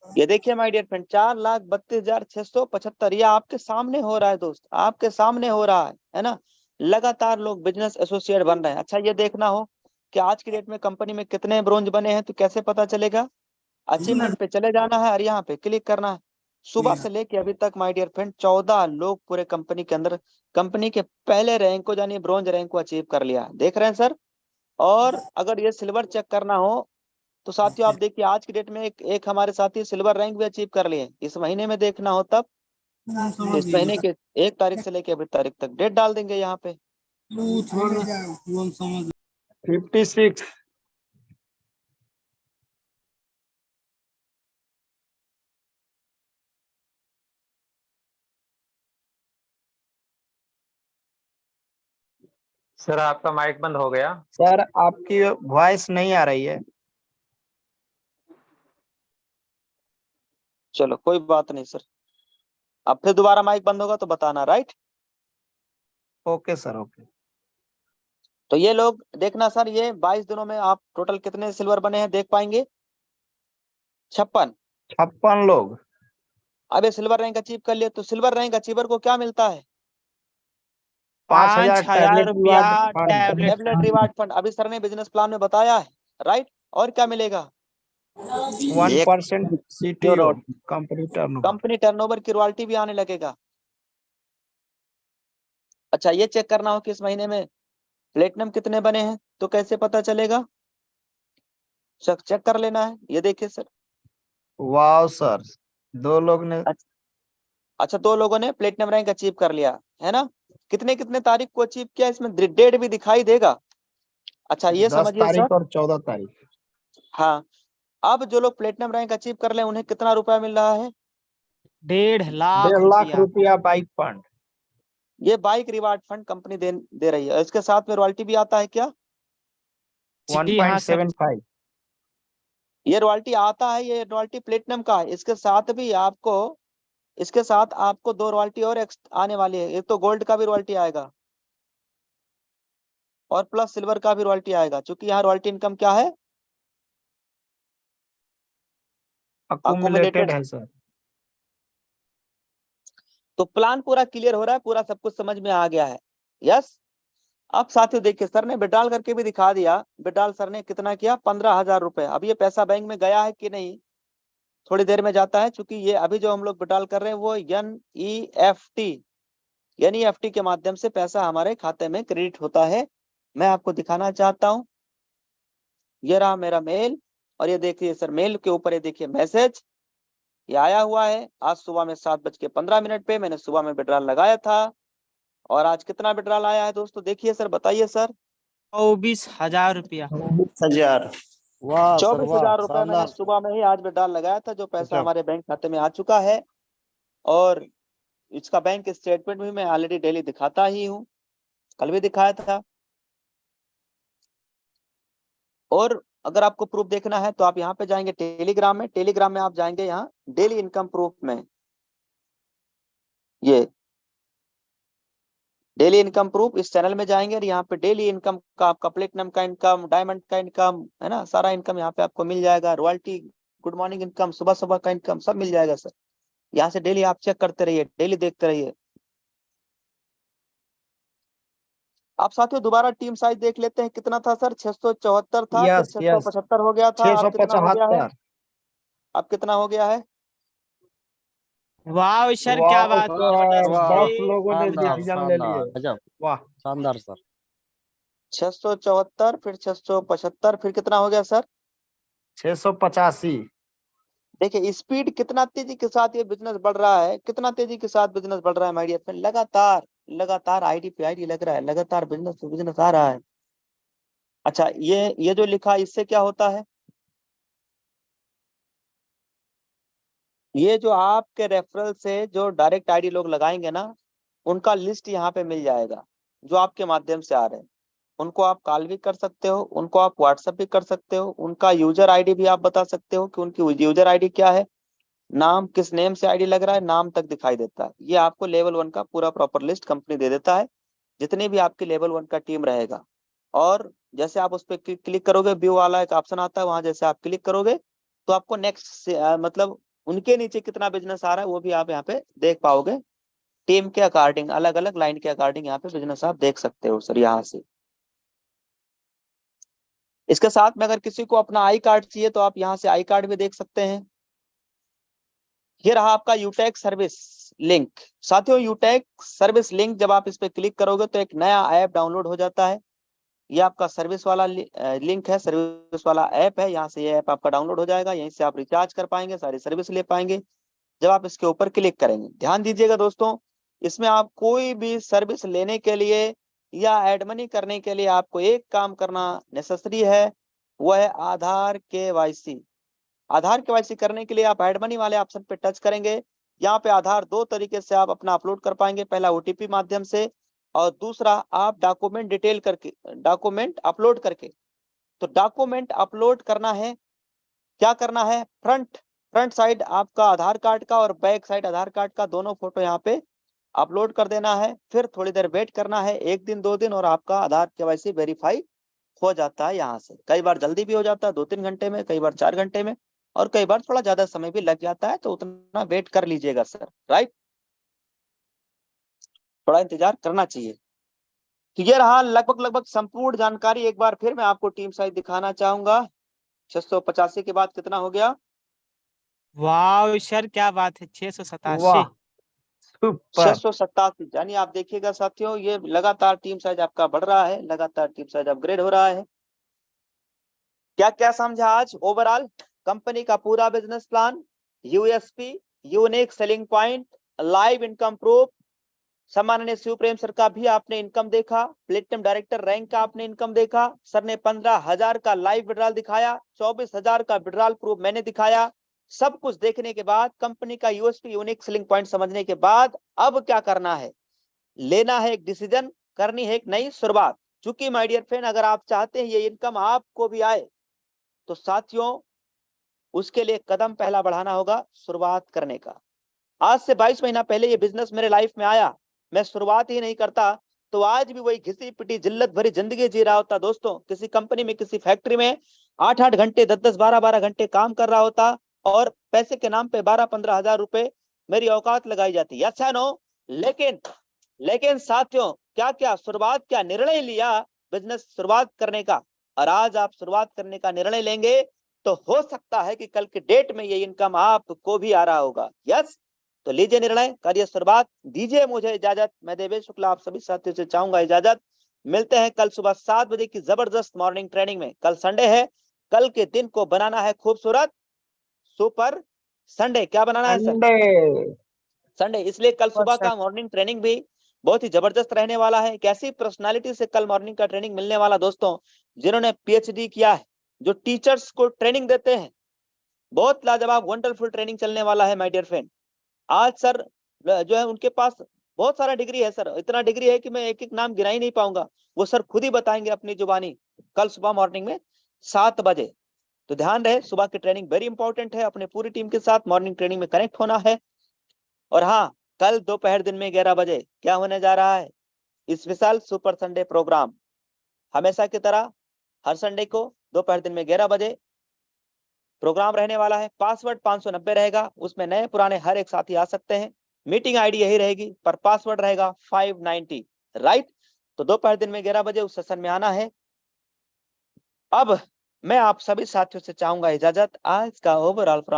ये देखिए माय डियर फ्रेंड 4,32,675 ये आपके सामने हो रहा है दोस्त, आपके सामने हो रहा है ना। लगातार लोग बिजनेस एसोसिएट बन रहे हैं। अच्छा ये देखना हो कि आज की डेट में कंपनी में कितने ब्रोंज बने हैं, तो कैसे पता चलेगा? अचीवमेंट पे चले जाना है और यहाँ पे क्लिक करना है। सुबह से लेके अभी तक माय डियर फ्रेंड 14 लोग पूरे कंपनी के अंदर कंपनी के पहले रैंक को यानी ब्रोंज रैंक को अचीव कर लिया, देख रहे हैं सर। और अगर ये सिल्वर चेक करना हो तो साथियों आप देखिए आज की डेट में एक हमारे साथी सिल्वर रैंक भी अचीव कर लिए। इस महीने में देखना हो तब तो इस महीने के 1 तारीख से लेके अभी तारीख तक डेट डाल देंगे यहाँ पे। 56। सर आपका माइक बंद हो गया। सर आपकी वॉइस नहीं आ रही है। चलो कोई बात नहीं सर, अब फिर दोबारा माइक बंद होगा तो बताना। Right, okay sir, okay. तो ये लोग देखना सर, ये 22 दिनों में आप टोटल कितने सिल्वर बने हैं देख पाएंगे 56। 56 लोग। अब ये सिल्वर रैंक अचीव कर लिए तो सिल्वर रैंक अचीवर को क्या मिलता है? 5,000 टैबलेट रुपया reward fund. Tablet tablet reward fund अभी सर ने बिजनेस प्लान में बताया है, राइट। और क्या मिलेगा? 1% CTO company turnover. Company turnover की रॉयल्टी भी आने लगेगा। अच्छा, ये चेक करना हो कि इस महीने में प्लेटिनम कितने बने हैं तो कैसे पता चलेगा? चेक कर लेना है। ये देखिए सर, वाह सर, 2 लोग ने अच्छा 2 लोगों ने प्लेटिनम रैंक अचीव कर लिया है ना। कितने कितने तारीख को अचीव किया, इसमें डेट भी दिखाई देगा। अच्छा ये 10 समझिए तारीख सर, और 14 तारीख। हाँ, अब जो लोग प्लेटिनम रैंक अचीव कर ले उन्हें कितना रुपया मिल रहा है? 1.5 लाख 1.5 लाख रुपया। रुपया बाइक फंड। ये बाइक रिवार्ड फंड कंपनी दे रही है। इसके साथ में रॉयल्टी भी आता है क्या? जी हाँ सर, 1.75। ये रॉयल्टी आता है, ये रॉयल्टी प्लेटिनम का है। इसके साथ आपको 2 रॉयल्टी और आने वाली है। एक तो गोल्ड का भी रॉयल्टी आएगा और प्लस सिल्वर का भी रॉयल्टी आएगा। क्योंकि यहाँ रॉयल्टी इनकम क्या है? अकुमुलेटेड है सर। तो प्लान पूरा क्लियर हो रहा है, पूरा सब कुछ समझ में आ गया है। यस। अब साथियों देखिए, सर ने विड्रॉल करके भी दिखा दिया। विड्रॉल सर ने कितना किया? 15,000 रुपए। अब ये पैसा बैंक में गया है कि नहीं, थोड़ी देर में जाता है। क्योंकि ये अभी जो हम लोग विड्रॉल कर रहे हैं वो NEFT के माध्यम से पैसा हमारे खाते में क्रेडिट होता है। मैं आपको दिखाना चाहता हूँ। ये रहा मेरा मेल, और ये देखिए सर, मेल के ऊपर ये देखिए मैसेज ये आया हुआ है। आज सुबह में 7:15 पे मैंने सुबह में विड्रॉल लगाया था। और आज कितना विड्रॉल आया है दोस्तों? देखिए सर, बताइए सर। 24,000 रुपया। 24,000। वाह सर वाह, 24,000 रुपए मैंने शानदार। सुबह में ही आज विड्रॉल लगाया था, जो पैसा अच्छा। हमारे बैंक खाते में आ चुका है। और इसका बैंक स्टेटमेंट भी मैं ऑलरेडी डेली दिखाता ही हूँ, कल भी दिखाया था। और अगर आपको प्रूफ देखना है तो आप यहाँ पे जाएंगे टेलीग्राम में आप जाएंगे यहाँ डेली इनकम प्रूफ में। ये डेली इनकम प्रूफ इस चैनल में जाएंगे और यहाँ पे डेली इनकम का आपका प्लेटिनम का इनकम, डायमंड का इनकम है ना, सारा इनकम यहाँ पे आपको मिल जाएगा। रॉयल्टी, गुड मॉर्निंग इनकम, सुबह सुबह का इनकम सब मिल जाएगा सर। यहाँ से डेली आप चेक करते रहिए, डेली देखते रहिए। आप साथियों दोबारा टीम साइज देख लेते हैं, कितना था सर? 674 था, फिर यस 675 हो गया था। अब कितना हो गया है? 675। अब कितना हो गया है? वाह सर, वाह क्या बात सर, है। 10 लोगों ने डिसीजन ले लिए। गजब, वाह। शानदार सर। 674, फिर 675, फिर कितना हो गया सर? 685। देखिए स्पीड कितना तेजी के साथ ये बिजनेस बढ़ रहा है, कितना तेजी के साथ बिजनेस बढ़ रहा है माय डियर फ्रेंड। लगातार लगातार आईडी पे आईडी लग रहा है, लगातार बिजनेस पे बिजनेस आ रहा है। अच्छा, ये जो लिखा, इससे क्या होता है? ये जो आपके रेफरल से जो डायरेक्ट आईडी लोग लगाएंगे ना, उनका लिस्ट यहाँ पे मिल जाएगा, जो आपके माध्यम से आ रहे हैं। उनको आप कॉल भी कर सकते हो, उनको आप व्हाट्सएप भी कर सकते हो, उनका यूजर आईडी भी आप बता सकते हो कि उनकी यूजर आईडी क्या है, नाम किस नेम से आईडी लग रहा है, नाम तक दिखाई देता है। ये आपको लेवल 1 का पूरा प्रॉपर लिस्ट कंपनी दे देता है, जितनी भी आपकी लेवल 1 का टीम रहेगा। और जैसे आप उस पर क्लिक करोगे, व्यू वाला एक ऑप्शन आता है, वहां जैसे आप क्लिक करोगे तो आपको नेक्स्ट मतलब उनके नीचे कितना बिजनेस आ रहा है वो भी आप यहाँ पे देख पाओगे। टीम के अकॉर्डिंग, अलग अलग लाइन के अकॉर्डिंग यहाँ पे बिजनेस आप देख सकते हो सर यहाँ से। इसके साथ में अगर किसी को अपना आई कार्ड चाहिए तो आप यहाँ से आई कार्ड भी देख सकते हैं। ये रहा आपका यूटेक सर्विस लिंक। साथियों यूटेक सर्विस लिंक जब आप इस पे क्लिक करोगे तो एक नया ऐप डाउनलोड हो जाता है। ये आपका सर्विस वाला लिंक है, सर्विस वाला ऐप है। यहाँ से ये ऐप आपका डाउनलोड हो जाएगा, यहीं से आप रिचार्ज कर पाएंगे, सारी सर्विस ले पाएंगे जब आप इसके ऊपर क्लिक करेंगे। ध्यान दीजिएगा दोस्तों, इसमें आप कोई भी सर्विस लेने के लिए या एड मनी करने के लिए आपको एक काम करना नेसेसरी है, वो है आधार KYC। आधार KYC करने के लिए आप एड मनी वाले ऑप्शन पे टच करेंगे। यहाँ पे आधार 2 तरीके से आप अपना अपलोड कर पाएंगे, पहला OTP माध्यम से और दूसरा आप डॉक्यूमेंट डिटेल करके, डॉक्यूमेंट अपलोड करके। तो डॉक्यूमेंट अपलोड करना है, क्या करना है, फ्रंट साइड आपका आधार कार्ड का और बैक साइड आधार कार्ड का दोनों फोटो यहाँ पे अपलोड कर देना है। फिर थोड़ी देर वेट करना है, 1 दिन 2 दिन, और आपका आधार KYC वेरीफाई हो जाता है। यहाँ से कई बार जल्दी भी हो जाता है 2-3 घंटे में, कई बार 4 घंटे में, और कई बार थोड़ा ज्यादा समय भी लग जाता है। तो उतना वेट कर लीजिएगा सर, राइट, थोड़ा इंतजार करना चाहिए। तो ये रहा लगभग संपूर्ण जानकारी। एक बार फिर मैं आपको टीम साइज दिखाना चाहूंगा। 685 के बाद कितना हो गया? वाह सर क्या बात है, 687। वाह सुपर। 687। यानी आप देखिएगा साथियों, ये लगातार टीम साइज आपका बढ़ रहा है, लगातार टीम साइज अपग्रेड हो रहा है। क्या क्या समझा आज? ओवरऑल कंपनी का पूरा business plan, USP, unique selling point, live income proof, सम्माननीय शिवप्रेम सर का भी आपने इनकम देखा, प्लेटिनम डायरेक्टर रैंक का आपने इनकम देखा। सर ने 15,000 का लाइव विड्रॉल दिखाया, 24,000 का विड्रॉल प्रूफ मैंने दिखाया। सब कुछ देखने के बाद, कंपनी का यूएसपी यूनिक सेलिंग पॉइंट समझने के बाद, अब क्या करना है? लेना है एक डिसीजन, करनी है एक नई शुरुआत। चूंकि माय डियर फ्रेंड, अगर आप चाहते हैं ये इनकम आपको भी आए, तो साथियों उसके लिए कदम पहला बढ़ाना होगा शुरुआत करने का। आज से 22 महीना पहले ये बिजनेस मेरे लाइफ में आया, मैं शुरुआत ही नहीं करता तो आज भी वही घिसी पिटी जिल्लत भरी जिंदगी जी रहा होता दोस्तों। किसी कंपनी में, किसी फैक्ट्री में 8-8 घंटे, 10-10, 12-12 घंटे काम कर रहा होता और पैसे के नाम पे 12-15 हजार रुपए मेरी औकात लगाई जाती। यस या नो? लेकिन साथियों, क्या क्या शुरुआत, क्या निर्णय लिया बिजनेस शुरुआत करने का। और आज आप शुरुआत करने का निर्णय लेंगे तो हो सकता है कि कल के डेट में ये इनकम आपको भी आ रहा होगा। यस, तो लीजिए निर्णय, करिए शुरुआत। दीजिए मुझे इजाजत, मैं देवेश शुक्ला आप सभी साथियों से चाहूंगा इजाजत। मिलते हैं कल सुबह 7 बजे की जबरदस्त मॉर्निंग ट्रेनिंग में। कल संडे है, कल के दिन को बनाना है खूबसूरत, सुपर संडे। क्या बनाना है सर? संडे। संडे। इसलिए कल सुबह सर का मॉर्निंग ट्रेनिंग भी बहुत ही जबरदस्त रहने वाला है। एक ऐसी पर्सनालिटी से कल मॉर्निंग का ट्रेनिंग मिलने वाला दोस्तों, जिन्होंने पीएचडी किया है, जो टीचर्स को ट्रेनिंग देते हैं। बहुत लाजवाब वंडरफुल ट्रेनिंग चलने वाला है माय डियर फ्रेंड। आज सर जो है उनके पास बहुत सारा डिग्री है सर, इतना डिग्री है कि मैं एक एक नाम गिना ही नहीं पाऊंगा। वो सर खुद ही बताएंगे अपनी जुबानी कल सुबह मॉर्निंग में 7 बजे। तो ध्यान रहे, सुबह की ट्रेनिंग वेरी इंपॉर्टेंट है। अपने पूरी टीम के साथ मॉर्निंग ट्रेनिंग में कनेक्ट होना है। और हाँ, कल दोपहर दिन में 11 बजे क्या होने जा रहा है? Special super Sunday program. हमेशा की तरह हर संडे को दोपहर दिन में 11 बजे प्रोग्राम रहने वाला है। पासवर्ड 590 रहेगा, उसमें नए पुराने हर एक साथी आ सकते हैं। मीटिंग आईडी यही रहेगी, पर पासवर्ड रहेगा 590। राइट? तो दोपहर दिन में 11 बजे उस सेशन में आना है। अब मैं आप सभी साथियों से चाहूंगा इजाजत। आज का ओवरऑल